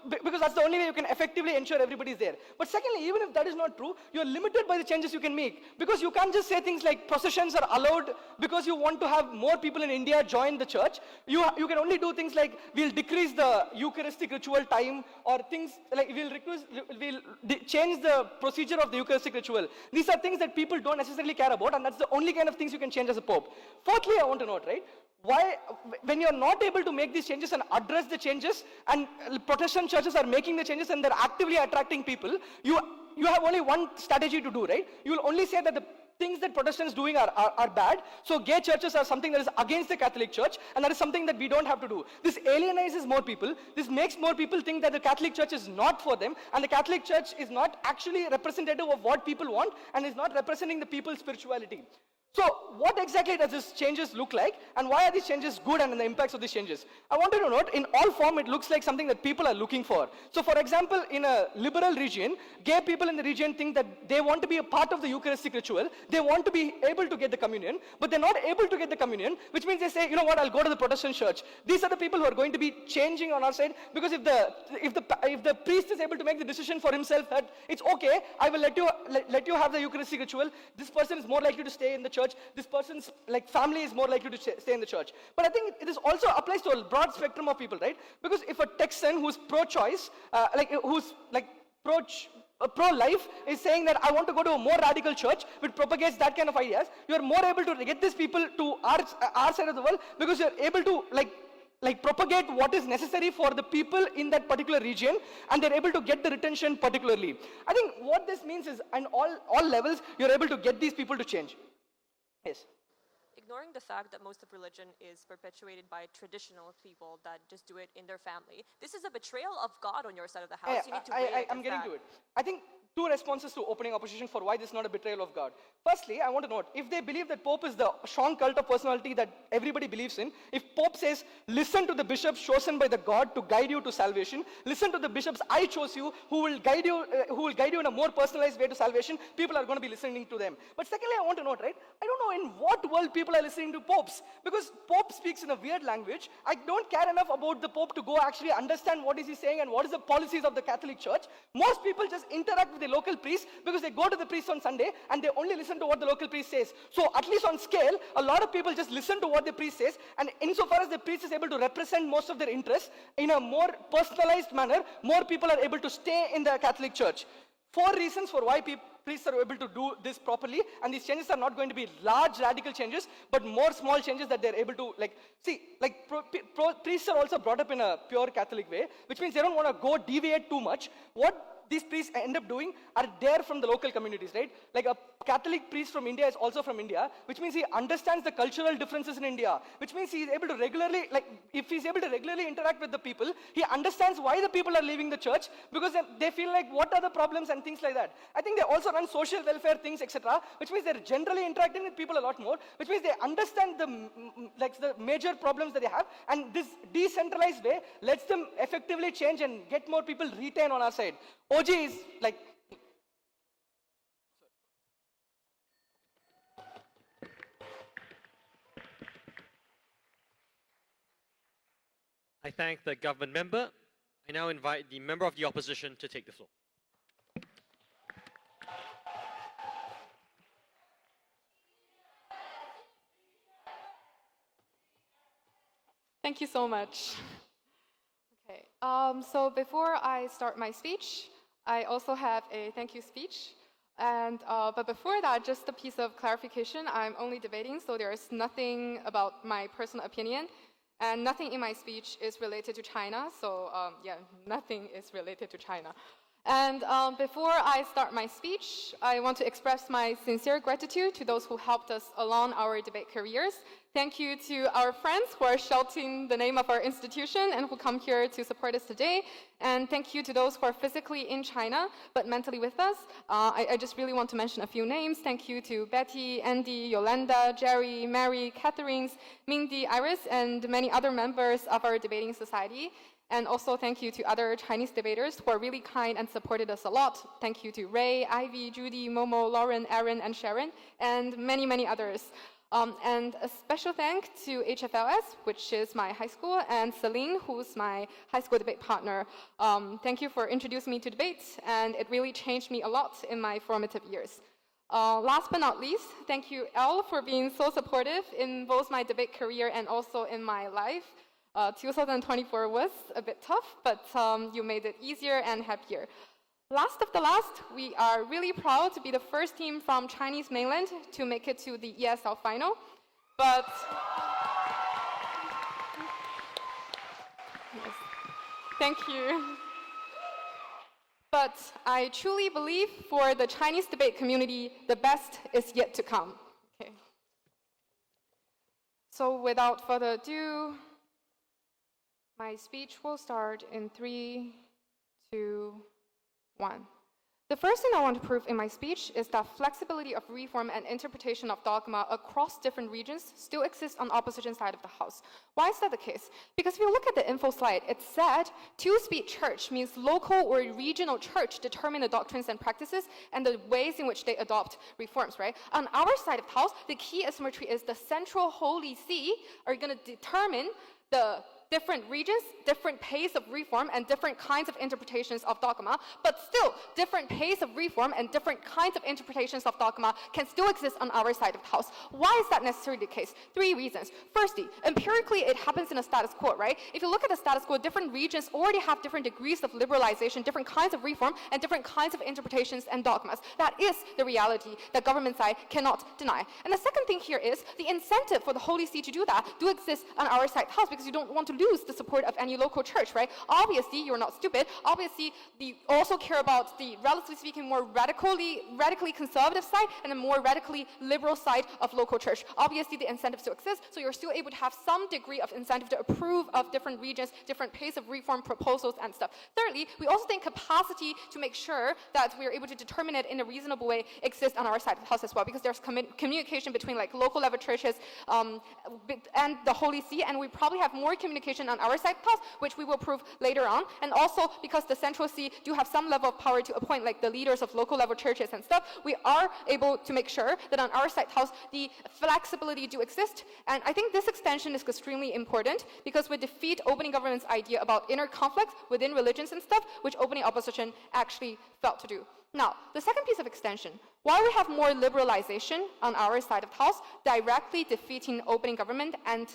because that's the only way you can effectively ensure everybody's there. But secondly, even if that is not true, you're limited by the changes you can make, because you can't just say things like processions are allowed because you want to have more people in India join the church. You can only do things like we'll decrease the Eucharistic ritual time, or things like we'll change the procedure of the Eucharistic ritual. These are things that people don't necessarily care about, and that's the only kind of things you can change as a pope. Fourthly, I want to note, right, why, when you're not able to make these changes and address the changes, and Protestant churches are making the changes and they're actively attracting people, you have only one strategy to do, right? You will only say that the things that Protestants doing are bad, so gay churches are something that is against the Catholic Church, and that is something that we don't have to do. This alienizes more people. This makes more people think that the Catholic Church is not for them, and the Catholic Church is not actually representative of what people want, and is not representing the people's spirituality. So what exactly does these changes look like, and why are these changes good, and the impacts of these changes? I wanted to note, in all form, it looks like something that people are looking for. So for example, in a liberal region, gay people in the region think that they want to be a part of the Eucharistic ritual, they want to be able to get the communion, but they're not able to get the communion, which means they say, you know what, I'll go to the Protestant church. These are the people who are going to be changing on our side, because if the priest is able to make the decision for himself that it's okay, I will let you have the Eucharistic ritual, this person is more likely to stay in the church, this person's family is more likely to stay in the church. But I think it is also applies to a broad spectrum of people, right? Because if a Texan who's pro-choice, who's pro-life is saying that I want to go to a more radical church which propagates that kind of ideas, you are more able to get these people to our side of the world, because you're able to propagate what is necessary for the people in that particular region, and they're able to get the retention particularly. I think what this means is, on all levels, you're able to get these people to change. Yes. Ignoring the fact that most of religion is perpetuated by traditional people that just do it in their family, this is a betrayal of God on your side of the house. You need to I'm getting to it. I think two responses to opening opposition for why this is not a betrayal of God. Firstly, I want to note, if they believe that Pope is the strong cult of personality that everybody believes in, if Pope says, listen to the bishops chosen by the God to guide you to salvation, listen to the bishops I chose you, who will guide you in a more personalized way to salvation, people are going to be listening to them. But secondly, I want to note, right, I don't know in what world people are listening to popes, because Pope speaks in a weird language. I don't care enough about the Pope to go actually understand what is he saying and what is the policies of the Catholic Church. Most people just interact with the local priest because they go to the priest on Sunday and they only listen to what the local priest says. So at least on scale, a lot of people just listen to what the priest says, and insofar as the priest is able to represent most of their interests in a more personalized manner, more people are able to stay in the Catholic Church. 4 reasons for why priests are able to do this properly, and these changes are not going to be large radical changes, but more small changes that they're able to, like, see, like priests are also brought up in a pure Catholic way, which means they don't want to go deviate too much. What these priests end up doing are there from the local communities, right? Like a Catholic priest from India is also from India, which means he understands the cultural differences in India, which means he is able to regularly, like if he's able to regularly interact with the people, he understands why the people are leaving the church, because they feel like what are the problems and things like that. I think they also run social welfare things, etc., which means they're generally interacting with people a lot more, which means they understand the major problems that they have, and this decentralized way lets them effectively change and get more people retain on our side. OG is like, I thank the government member. I now invite the member of the opposition to take the floor. Thank you so much. Okay, so before I start my speech, I also have a thank you speech. And, but before that, just a piece of clarification. I'm only debating, so there's nothing about my personal opinion. And nothing in my speech is related to China, so yeah, nothing is related to China. And before I start my speech, I want to express my sincere gratitude to those who helped us along our debate careers. Thank you to our friends who are shouting the name of our institution and who come here to support us today. And thank you to those who are physically in China but mentally with us. I just really want to mention a few names. Thank you to Betty, Andy, Yolanda, Jerry, Mary, Catherine, Mindy, Iris, and many other members of our debating society. And also thank you to other Chinese debaters who are really kind and supported us a lot. Thank you to Ray, Ivy, Judy, Momo, Lauren, Aaron, and Sharon, and many, many others. And a special thank to HFLS, which is my high school, and Celine, who's my high school debate partner. Thank you for introducing me to debate, and it really changed me a lot in my formative years. Last but not least, thank you, Elle, for being so supportive in both my debate career and also in my life. 2024 was a bit tough, but you made it easier and happier. Last of the last, we are really proud to be the first team from Chinese mainland to make it to the ESL final. But yes, thank you. But I truly believe for the Chinese debate community, the best is yet to come. Okay. So without further ado, my speech will start in 3, 2, 1. The first thing I want to prove in my speech is that flexibility of reform and interpretation of dogma across different regions still exists on the opposition side of the House. Why is that the case? Because if you look at the info slide, it said two-speed church means local or regional church determine the doctrines and practices and the ways in which they adopt reforms, right? On our side of the House, the key asymmetry is the central Holy See are going to determine the different regions, different pace of reform, and different kinds of interpretations of dogma, but still, different pace of reform and different kinds of interpretations of dogma can still exist on our side of the House. Why is that necessarily the case? 3 reasons. Firstly, empirically, it happens in a status quo, right? If you look at the status quo, different regions already have different degrees of liberalization, different kinds of reform, and different kinds of interpretations and dogmas. That is the reality that government side cannot deny. And the second thing here is the incentive for the Holy See to do that do exist on our side of the House because you don't want to lose the support of any local church, right? Obviously, you're not stupid. Obviously, you also care about the, relatively speaking, more radically conservative side and the more radically liberal side of local church. Obviously, the incentive still exists, so you're still able to have some degree of incentive to approve of different regions, different pace of reform proposals and stuff. Thirdly, we also think capacity to make sure that we're able to determine it in a reasonable way exists on our side of the House as well, because there's communication between like local level churches and the Holy See, and we probably have more communication on our side of the House, which we will prove later on. And also because the Central See do have some level of power to appoint like the leaders of local level churches and stuff, we are able to make sure that on our side of the House, the flexibility do exist. And I think this extension is extremely important because we defeat opening government's idea about inner conflicts within religions and stuff, which opening opposition actually failed to do. Now, the second piece of extension, while we have more liberalization on our side of the House, directly defeating opening government and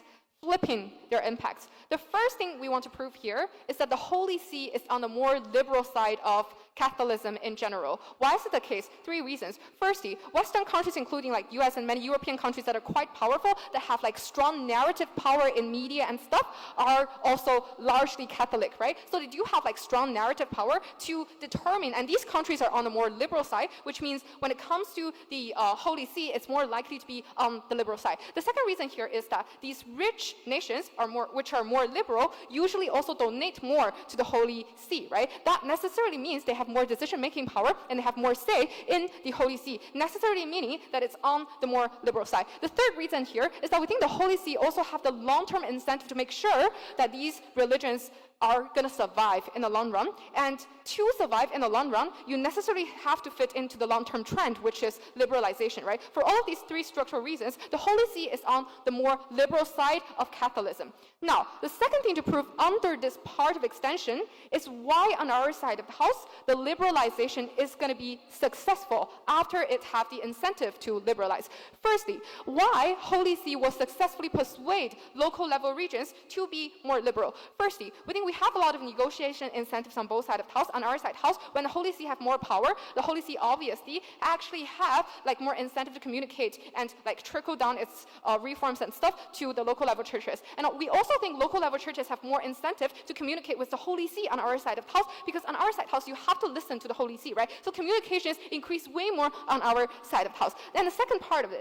flipping their impacts. The first thing we want to prove here is that the Holy See is on the more liberal side of Catholicism in general. Why is it the case? 3 reasons. Firstly, Western countries, including like US and many European countries that are quite powerful, that have like strong narrative power in media and stuff, are also largely Catholic, right? So they do have like strong narrative power to determine, and these countries are on the more liberal side, which means when it comes to the Holy See, it's more likely to be on the liberal side. The second reason here is that these rich nations which are more liberal usually also donate more to the Holy See, right? That necessarily means they have more decision-making power and they have more say in the Holy See, necessarily meaning that it's on the more liberal side. The third reason here is that we think the Holy See also have the long-term incentive to make sure that these religions are going to survive in the long run. And to survive in the long run, you necessarily have to fit into the long-term trend, which is liberalization, right? For all of these 3 structural reasons, the Holy See is on the more liberal side of Catholicism. Now, the second thing to prove under this part of extension is why on our side of the house, the liberalization is going to be successful after it have the incentive to liberalize. Firstly, why Holy See will successfully persuade local level regions to be more liberal. Firstly, we think we have a lot of negotiation incentives on both sides of the house. On our side house, when the Holy See have more power, the Holy See obviously actually have like more incentive to communicate and like trickle down its reforms and stuff to the local level churches. And we also think local level churches have more incentive to communicate with the Holy See on our side of the house, because on our side of the house you have to listen to the Holy See, right? So communications increase way more on our side of the house. And the second part of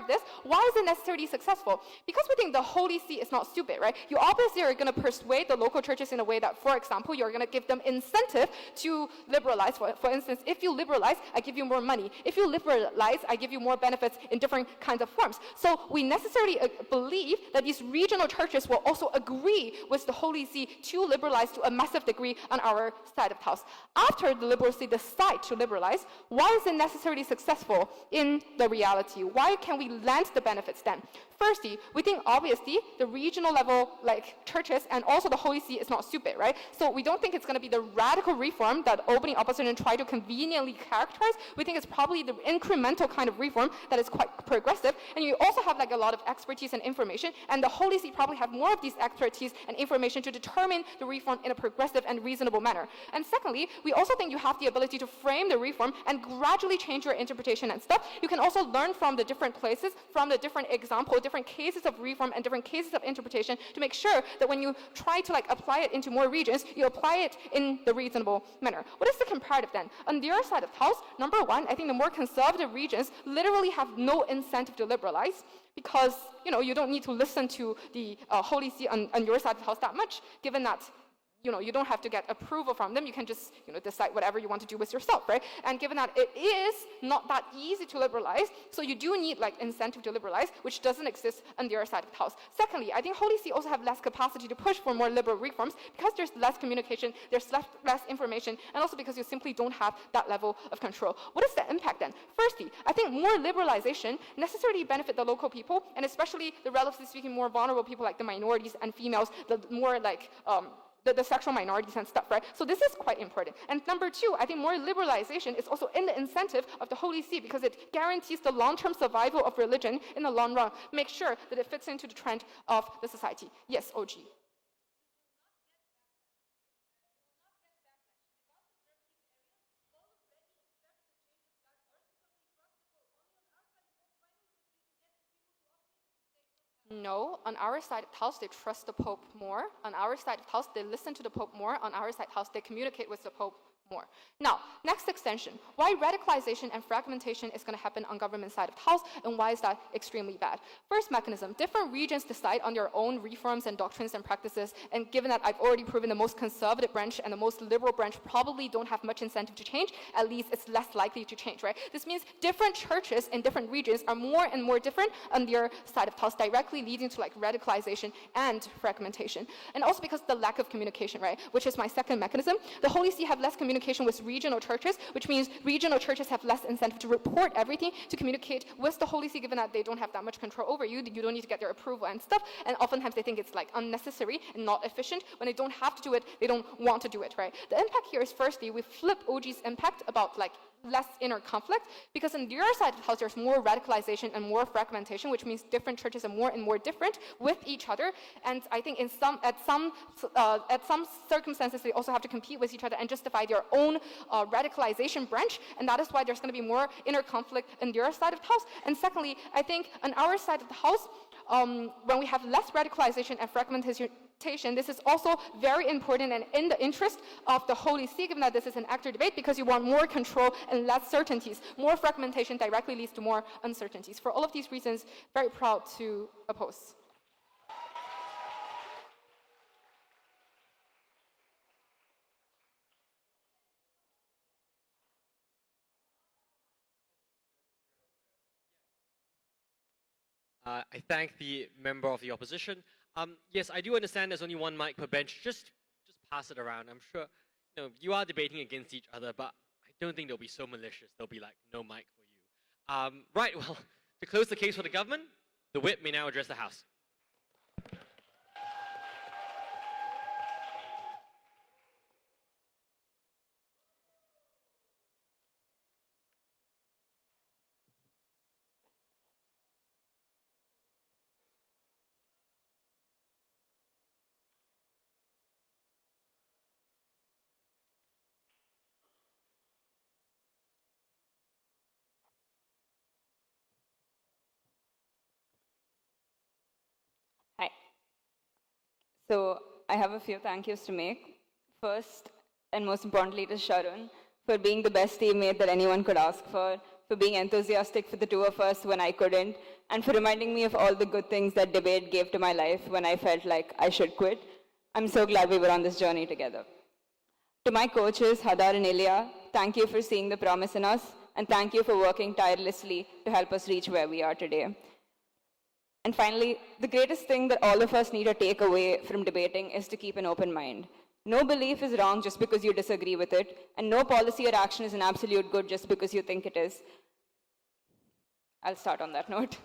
this, why is it necessarily successful? Because we think the Holy See is not stupid, right? You obviously are going to persuade the local churches in a way that, for example, you're going to give them incentive to liberalize. For instance, if you liberalize, I give you more money. If you liberalize, I give you more benefits in different kinds of forms. So we necessarily believe that these regional churches will also agree with the Holy See to liberalize to a massive degree on our side of the house. After the liberal See decide to liberalize, why is it necessarily successful in the reality? Why can we land the benefits then? Firstly, we think obviously the regional level like churches and also the Holy See is not stupid, right? So we don't think it's going to be the radical reform that opening opposition try to conveniently characterize. We think it's probably the incremental kind of reform that is quite progressive. And you also have like a lot of expertise and information, and the Holy See probably have more of these expertise and information to determine the reform in a progressive and reasonable manner. And secondly, we also think you have the ability to frame the reform and gradually change your interpretation and stuff. You can also learn from the different places, from the different examples, different cases of reform and different cases of interpretation to make sure that when you try to like apply it into more regions, you apply it in the reasonable manner. What is the comparative then? On their side of the house, number one, I think the more conservative regions literally have no incentive to liberalize, because you don't need to listen to the Holy See on your side of the house that much, given that you don't have to get approval from them. You can just, decide whatever you want to do with yourself, right? And given that it is not that easy to liberalize, so you do need like incentive to liberalize, which doesn't exist on the other side of the house. Secondly, I think Holy See also have less capacity to push for more liberal reforms because there's less communication, there's less information, and also because you simply don't have that level of control. What is the impact then? Firstly, I think more liberalization necessarily benefit the local people, and especially the relatively speaking more vulnerable people like the minorities and females, the more like the sexual minorities and stuff, right? So this is quite important. And number two, I think more liberalization is also in the incentive of the Holy See, because it guarantees the long-term survival of religion in the long run. Make sure that it fits into the trend of the society. Yes, OG. No, on our side of the house, they trust the Pope more. On our side of the house, they listen to the Pope more. On our side of the house, they communicate with the Pope more. Now, next extension. Why radicalization and fragmentation is going to happen on government side of the house, and why is that extremely bad? First mechanism, different regions decide on their own reforms and doctrines and practices, and given that I've already proven the most conservative branch and the most liberal branch probably don't have much incentive to change, at least it's less likely to change, right? This means different churches in different regions are more and more different on their side of the house, directly leading to like radicalization and fragmentation. And also because the lack of communication, right? Which is my second mechanism. The Holy See have less communication with regional churches, which means regional churches have less incentive to report everything, to communicate with the Holy See, given that they don't have that much control over you. You don't need to get their approval and stuff. And oftentimes they think it's like unnecessary and not efficient. When they don't have to do it, they don't want to do it, right? The impact here is firstly, we flip OG's impact about like less inner conflict, because on the other side of the house, there's more radicalization and more fragmentation, which means different churches are more and more different with each other. And I think at some circumstances, they also have to compete with each other and justify their own radicalization branch. And that is why there's going to be more inner conflict on their side of the house. And secondly, I think on our side of the house, when we have less radicalization and fragmentation, this is also very important and in the interest of the Holy See, given that this is an active debate, because you want more control and less certainties. More fragmentation directly leads to more uncertainties. For all of these reasons, very proud to oppose. I thank the member of the opposition. Yes, I do understand there's only one mic per bench. Just pass it around. I'm sure you are debating against each other, but I don't think they'll be so malicious. They'll be like, no mic for you. Right, well, to close the case for the government, the whip may now address the House. Hi. So I have a few thank yous to make. First, and most importantly, to Jordyn for being the best teammate that anyone could ask for being enthusiastic for the two of us when I couldn't, and for reminding me of all the good things that debate gave to my life when I felt like I should quit. I'm so glad we were on this journey together. To my coaches, Hadar and Ilya, thank you for seeing the promise in us, and thank you for working tirelessly to help us reach where we are today. And finally, the greatest thing that all of us need to take away from debating is to keep an open mind. No belief is wrong just because you disagree with it, and no policy or action is an absolute good just because you think it is. I'll start on that note.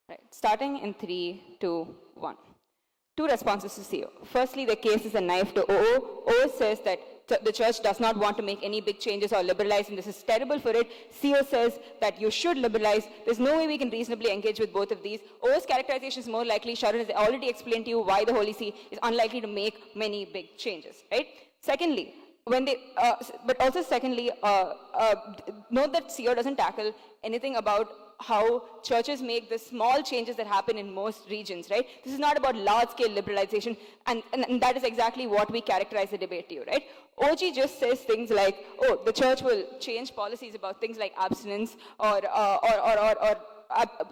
Right, starting in 3, 2, 1. Two responses to CEO. Firstly, the case is a knife to OO. OO says that the church does not want to make any big changes or liberalize, and this is terrible for it. CO says that you should liberalize. There's no way we can reasonably engage with both of these. OO's characterization is more likely. Jordyn has already explained to you why the Holy See is unlikely to make many big changes, right? Secondly, note that CO doesn't tackle anything about how churches make the small changes that happen in most regions, right? This is not about large-scale liberalization, and that is exactly what we characterize the debate to, right? OG just says things like, oh, the church will change policies about things like abstinence or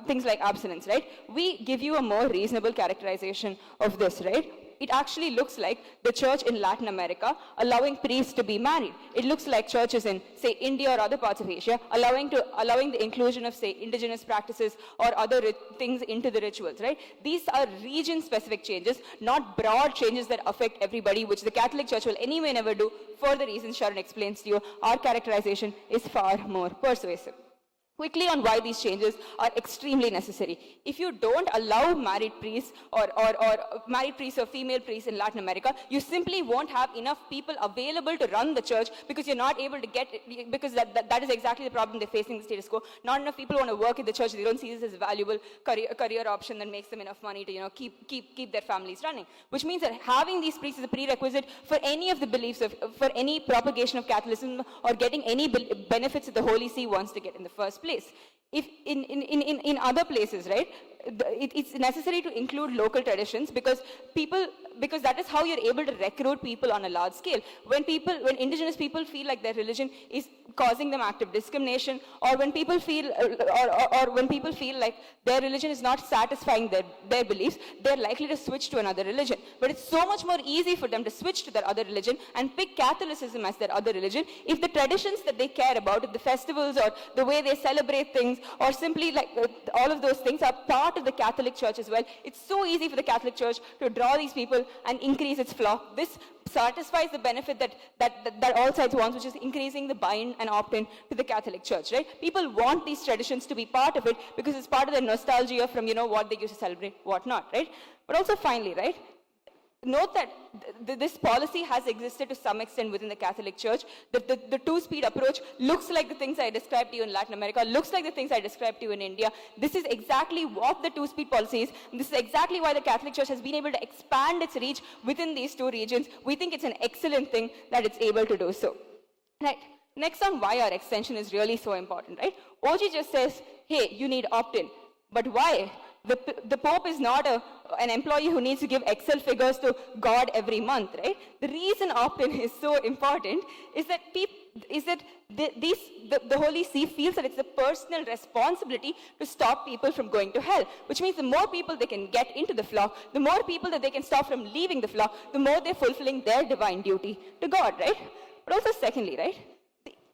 things like abstinence, right? We give you a more reasonable characterization of this, right? It actually looks like the church in Latin America allowing priests to be married. It looks like churches in, say, India or other parts of Asia allowing the inclusion of, say, indigenous practices or other things into the rituals, right? These are region-specific changes, not broad changes that affect everybody, which the Catholic Church will anyway never do for the reasons Jordyn explains to you. Our characterization is far more persuasive. Quickly on why these changes are extremely necessary. If you don't allow married priests or married priests or female priests in Latin America, you simply won't have enough people available to run the church because you're not able to get it, because that is exactly the problem they're facing the status quo. Not enough people want to work in the church. They don't see this as a valuable career option that makes them enough money to keep their families running. Which means that having these priests is a prerequisite for any of the beliefs for any propagation of Catholicism or getting any benefits that the Holy See wants to get in the first place. If in other places, right, it's necessary to include local traditions because that is how you're able to recruit people on a large scale. When indigenous people feel like their religion is causing them active discrimination, or when people feel like their religion is not satisfying their beliefs, they're likely to switch to another religion. But it's so much more easy for them to switch to their other religion and pick Catholicism as their other religion if the traditions that they care about, if the festivals or the way they celebrate things, or simply like all of those things are part of the Catholic Church as well. It's so easy for the Catholic Church to draw these people and increase its flock. This satisfies the benefit that all sides want, which is increasing the buy-in and opt-in to the Catholic Church, right? People want these traditions to be part of it because it's part of their nostalgia from, what they used to celebrate, what not, right? But also finally, right? note that this policy has existed to some extent within the Catholic Church. The two-speed approach looks like the things I described to you in Latin America, looks like the things I described to you in India. This is exactly what the two-speed policy is. And this is exactly why the Catholic Church has been able to expand its reach within these two regions. We think it's an excellent thing that it's able to do so. Right. Next on why our extension is really so important, right? OG just says, hey, you need opt-in. But why? The Pope is not an employee who needs to give Excel figures to God every month, right? The reason opt-in is so important is that the Holy See feels that it's a personal responsibility to stop people from going to hell, which means the more people they can get into the flock, the more people that they can stop from leaving the flock, the more they're fulfilling their divine duty to God, right? But also secondly, right?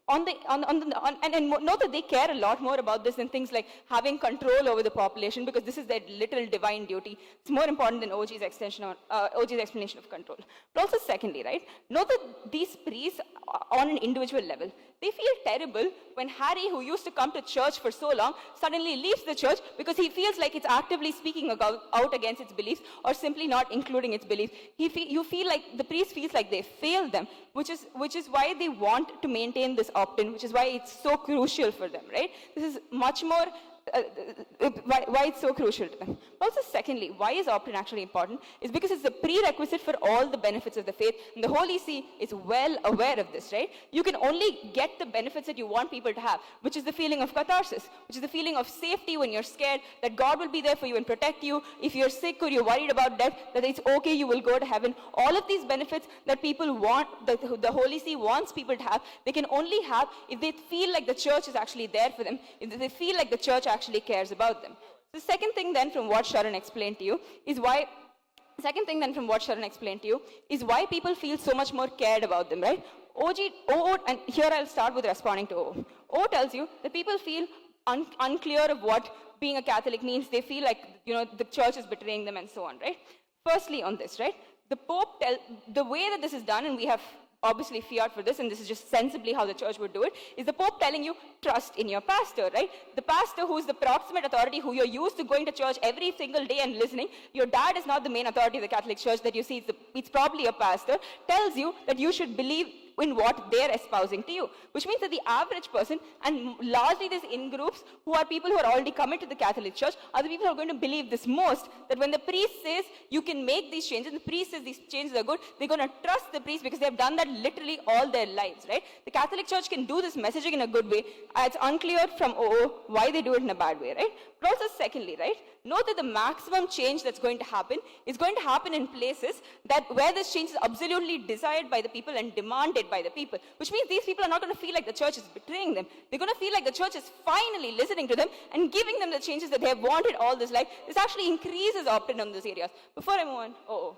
And note that they care a lot more about this than things like having control over the population, because this is their literal divine duty. It's more important than OG's explanation of control. But also secondly, right, note that these priests on an individual level, they feel terrible when Harry, who used to come to church for so long, suddenly leaves the church because he feels like it's actively speaking out against its beliefs or simply not including its beliefs. You feel like the priest feels like they failed them, which is why they want to maintain this opt-in, which is why it's so crucial for them, right? This is much more why it's so crucial to them. Also, secondly, why is opt-in actually important is because it's a prerequisite for all the benefits of the faith, and the Holy See is well aware of this, right? You can only get the benefits that you want people to have, which is the feeling of catharsis, which is the feeling of safety when you're scared, that God will be there for you and protect you. If you're sick or you're worried about death, that it's okay, you will go to heaven. All of these benefits that people want, that the Holy See wants people to have, they can only have if they feel like the church is actually there for them, if they feel like the church actually cares about them. The second thing then from what Sharon explained to you is why people feel so much more cared about them, right? And here I'll start with responding to O. O tells you that people feel unclear of what being a Catholic means. They feel like, the church is betraying them and so on, right? Firstly on this, right? The way that this is done, and we have obviously fiat for this, and this is just sensibly how the church would do it, is the Pope telling you, trust in your pastor, right? The pastor who is the proximate authority, who you're used to going to church every single day and listening, your dad is not the main authority of the Catholic Church that you see, it's probably a pastor, tells you that you should believe in what they're espousing to you, which means that the average person, and largely this in groups who are people who are already committed to the Catholic Church, are the people who are going to believe this most, that when the priest says you can make these changes, and the priest says these changes are good, they're going to trust the priest because they've done that literally all their lives, right? The Catholic Church can do this messaging in a good way. It's unclear from OO why they do it in a bad way, right? But also secondly, right, note that the maximum change that's going to happen is going to happen in places where this change is absolutely desired by the people and demanded by the people, which means these people are not going to feel like the church is betraying them. They're going to feel like the church is finally listening to them and giving them the changes that they have wanted all this life. This actually increases opt-in on those areas. Before I move on,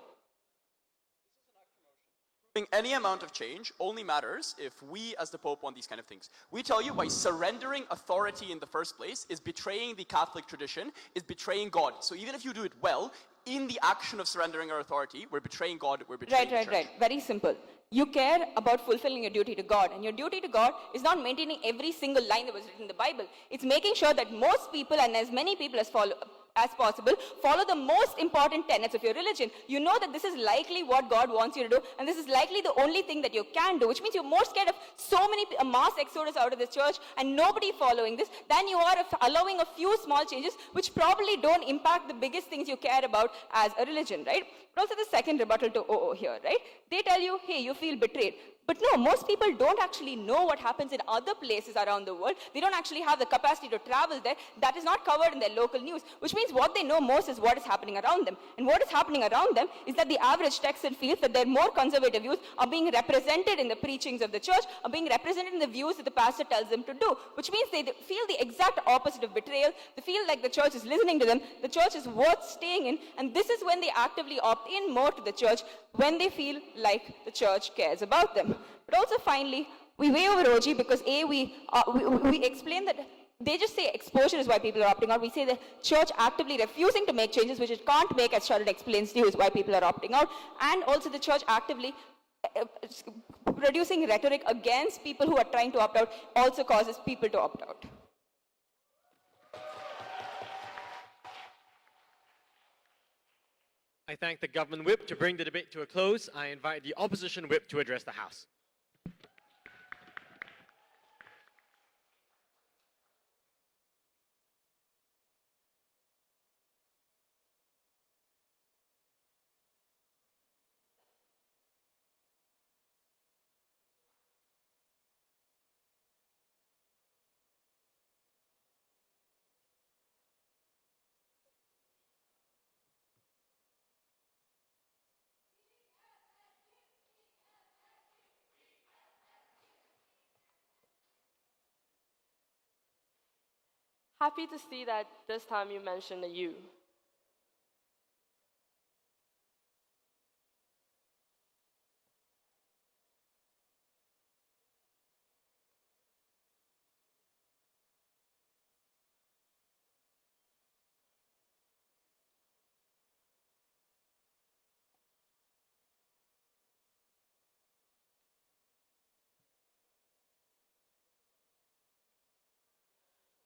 Any amount of change only matters if we as the Pope want these kind of things. We tell you why surrendering authority in the first place is betraying the Catholic tradition, is betraying God. So even if you do it well, in the action of surrendering our authority, we're betraying God, we're betraying the church. Right. Very simple. You care about fulfilling your duty to God, and your duty to God is not maintaining every single line that was written in the Bible. It's making sure that most people, and as many people as possible, follow the most important tenets of your religion. You know that this is likely what God wants you to do, and this is likely the only thing that you can do, which means you're more scared of so many mass exodus out of this church and nobody following this than you are of allowing a few small changes which probably don't impact the biggest things you care about as a religion, right? But also the second rebuttal to OO here, right? They tell you, hey, you feel betrayed. But no, most people don't actually know what happens in other places around the world. They don't actually have the capacity to travel there. That is not covered in their local news, which means what they know most is what is happening around them. And what is happening around them is that the average Texan feels that their more conservative views are being represented in the preachings of the church, are being represented in the views that the pastor tells them to do, which means they feel the exact opposite of betrayal. They feel like the church is listening to them, the church is worth staying in, and this is when they actively opt in more to the church, when they feel like the church cares about them. But also finally, we way over OG because we explain that they just say exposure is why people are opting out. We say the church actively refusing to make changes, which it can't make, as Sharon explains to you, is why people are opting out. And also the church actively producing rhetoric against people who are trying to opt out also causes people to opt out. I thank the government whip. To bring the debate to a close, I invite the opposition whip to address the House. Happy to see that this time you mentioned the U.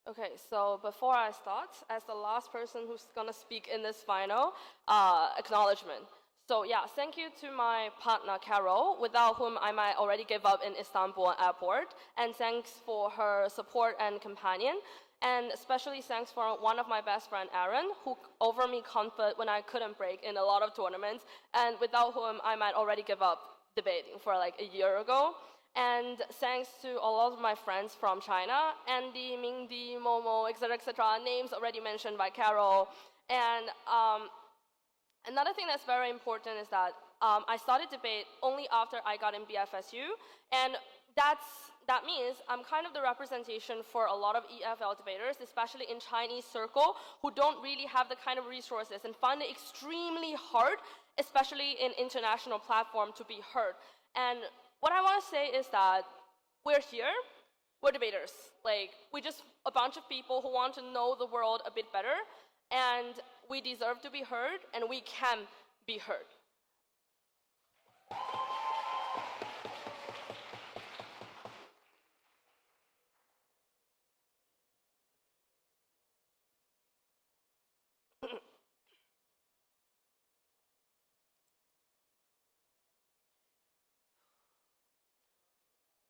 Okay, so before I start, as the last person who's gonna speak in this final, acknowledgement. So yeah, thank you to my partner Carol, without whom I might already give up in Istanbul airport, and thanks for her support and companion. And especially thanks for one of my best friend, Aaron, who offered me comfort when I couldn't break in a lot of tournaments, and without whom I might already give up debating for like a year ago. And thanks to a lot of my friends from China, Andy, Mingdi, Momo, etc., names already mentioned by Carol. And another thing that's very important is that I started debate only after I got in BFSU, and that means I'm kind of the representation for a lot of EFL debaters, especially in Chinese circle, who don't really have the kind of resources and find it extremely hard, especially in international platform, to be heard. And what I want to say is that we're here, we're debaters. Like, we're just a bunch of people who want to know the world a bit better, and we deserve to be heard, and we can be heard.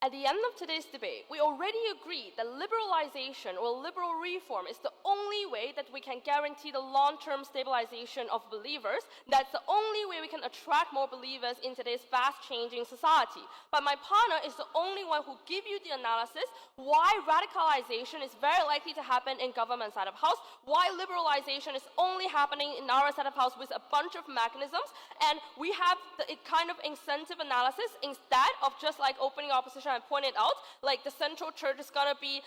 At the end of today's debate, we already agreed that liberalization or liberal reform is the only way that we can guarantee the long-term stabilization of believers. That's the only way we can attract more believers in today's fast-changing society. But my partner is the only one who give you the analysis why radicalization is very likely to happen in government side of house, why liberalization is only happening in our side of house with a bunch of mechanisms, and we have the kind of incentive analysis instead of just like opening opposition. I pointed out, like the central church is gonna be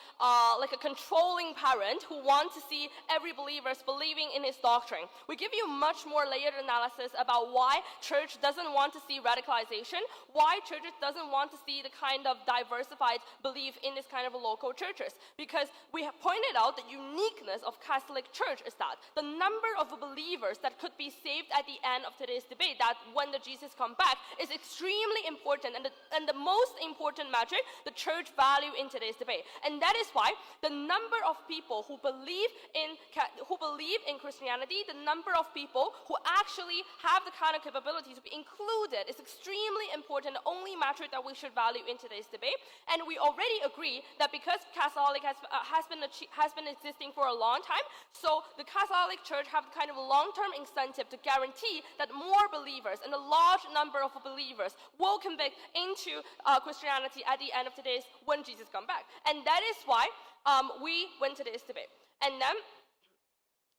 like a controlling parent who wants to see every believer believing in his doctrine. We give you much more layered analysis about why church doesn't want to see radicalization, why churches doesn't want to see the kind of diversified belief in this kind of local churches. Because we have pointed out the uniqueness of Catholic Church is that the number of believers that could be saved at the end of today's debate, that when the Jesus come back, is extremely important, and the most important metric the church value in today's debate. And that is why the number of people who believe in Christianity, the number of people who actually have the kind of capability to be included is extremely important, the only metric that we should value in today's debate. And we already agree that because Catholic has been existing for a long time, so the Catholic Church have the kind of long-term incentive to guarantee that more believers and a large number of believers will convict into Christianity at the end of today's when Jesus come back. And that is why we went to this debate. And then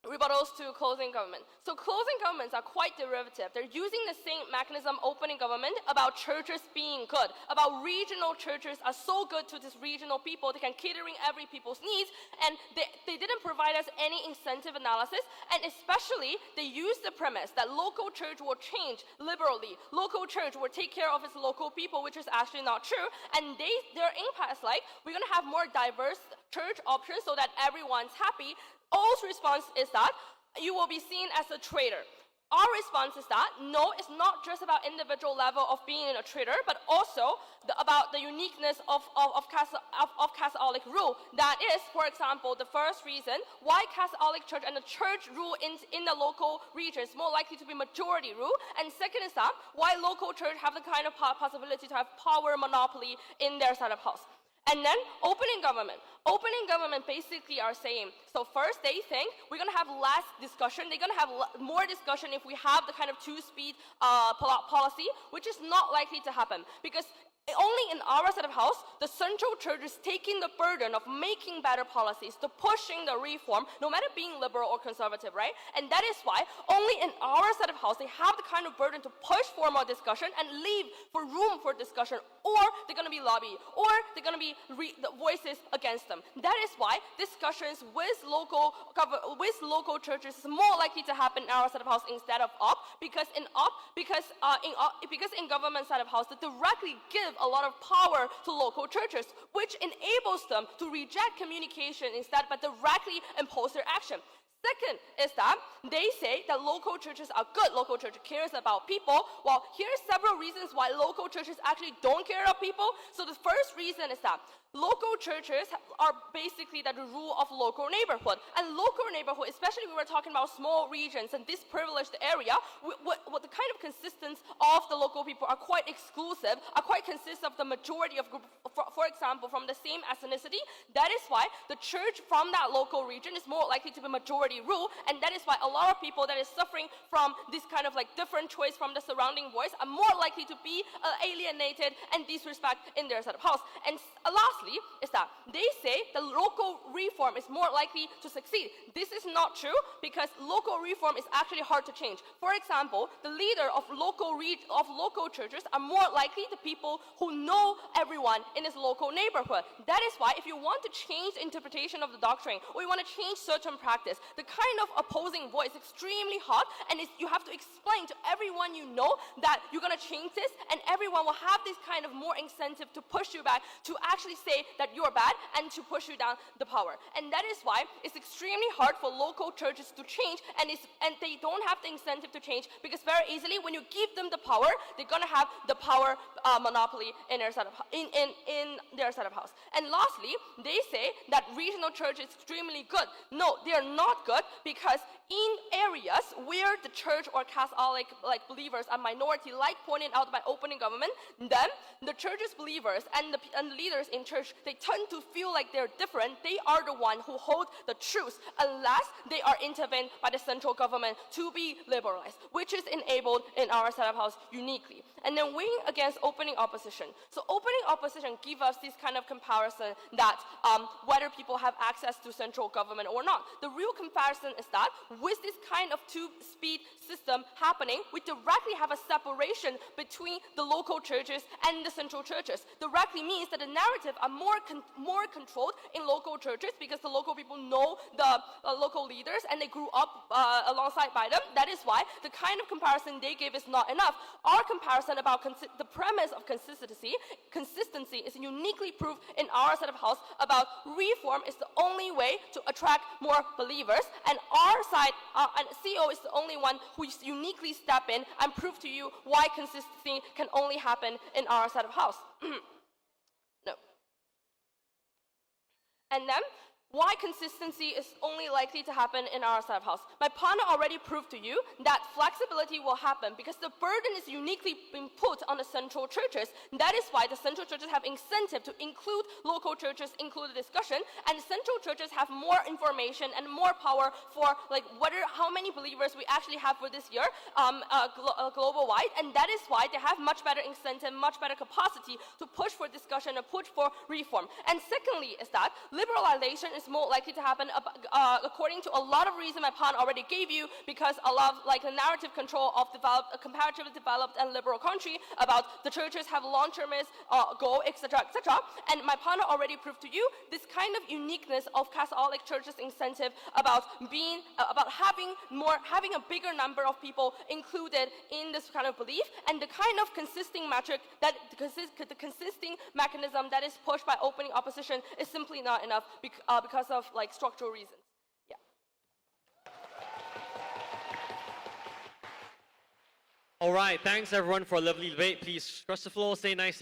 rebuttals to closing government. So closing governments are quite derivative. They're using the same mechanism opening government about churches being good, about regional churches are so good to this regional people, they can catering every people's needs, and they didn't provide us any incentive analysis, and especially they used the premise that local church will change liberally, local church will take care of its local people, which is actually not true, and their impact is like, we're gonna have more diverse church options so that everyone's happy. All's response is that you will be seen as a traitor. Our response is that, no, it's not just about individual level of being a trader, but also about the uniqueness of Catholic rule. That is, for example, the first reason why Catholic Church and the church rule in the local region is more likely to be majority rule. And second is that, why local church have the kind of possibility to have power monopoly in their side of house. And then opening government. Opening government basically are saying, so first they think we're going to have less discussion. They're going to have more discussion if we have the kind of two-speed policy, which is not likely to happen. Because only in our side of house, the central church is taking the burden of making better policies, to pushing the reform, no matter being liberal or conservative, right? And that is why only in our side of house, they have the kind of burden to push for more discussion and leave for room for discussion, or they're going to be lobby, or they're going to be the voices against them. That is why discussions with local churches is more likely to happen in our side of house instead of because in government side of house, they directly give a lot of power to local churches, which enables them to reject communication instead, but directly impose their action. Second is that they say that local churches are good. Local church cares about people. Well, here's several reasons why local churches actually don't care about people. So the first reason is that local churches are basically the rule of local neighborhood. And local neighborhood, especially when we're talking about small regions and this privileged area, what the kind of consistence of the local people are quite exclusive, are quite consist of the majority of group, for example, from the same ethnicity. That is why the church from that local region is more likely to be majority rule, and that is why a lot of people that is suffering from this kind of like different choice from the surrounding voice are more likely to be alienated and disrespect in their side of house. And lastly is that they say the local reform is more likely to succeed. This is not true, because local reform is actually hard to change. For example, the leader of local churches are more likely the people who know everyone in his local neighborhood. That is why if you want to change the interpretation of the doctrine, or you want to change certain practice, the kind of opposing voice is extremely hot, and you have to explain to everyone you know that you're going to change this, and everyone will have this kind of more incentive to push you back, to actually say that you're bad and to push you down the power. And that is why it's extremely hard for local churches to change, and they don't have the incentive to change, because very easily when you give them the power, they're going to have the power monopoly in their side of their side of house. And lastly, they say that regional church is extremely good. No, they are not good, because in areas where the church or Catholic believers are minority, like pointed out by opening government, then the church's believers and the leaders in church, they tend to feel like they're different. They are the one who hold the truth, unless they are intervened by the central government to be liberalized, which is enabled in our side of house uniquely. And then weighing against opening opposition. So opening opposition give us this kind of comparison that whether people have access to central government or not. The real comparison is that with this kind of two-speed system happening, we directly have a separation between the local churches and the central churches. Directly means that the narrative are more controlled in local churches, because the local people know the local leaders and they grew up alongside by them. That is why the kind of comparison they give is not enough. Our comparison about the premise of consistency is uniquely proved in our side of house about reform is the only way to attract more believers, and our side and CO is the only one who uniquely step in and prove to you why consistency can only happen in our side of house. No. And then, why consistency is only likely to happen in our side of house. My partner already proved to you that flexibility will happen because the burden is uniquely being put on the central churches. That is why the central churches have incentive to include local churches, include the discussion, and central churches have more information and more power for how many believers we actually have for this year, global wide, and that is why they have much better incentive, much better capacity to push for discussion and push for reform. And secondly is that liberalization is more likely to happen according to a lot of reasons my partner already gave you, because a lot of the narrative control of comparatively developed and liberal country about the churches have long-termist goal, etc., etc. And my partner already proved to you this kind of uniqueness of Catholic churches' incentive about having a bigger number of people included in this kind of belief, and the kind of consisting metric that the consisting mechanism that is pushed by opening opposition is simply not enough because of structural reasons. Yeah. All right, thanks everyone for a lovely debate. Please cross the floor, stay nice.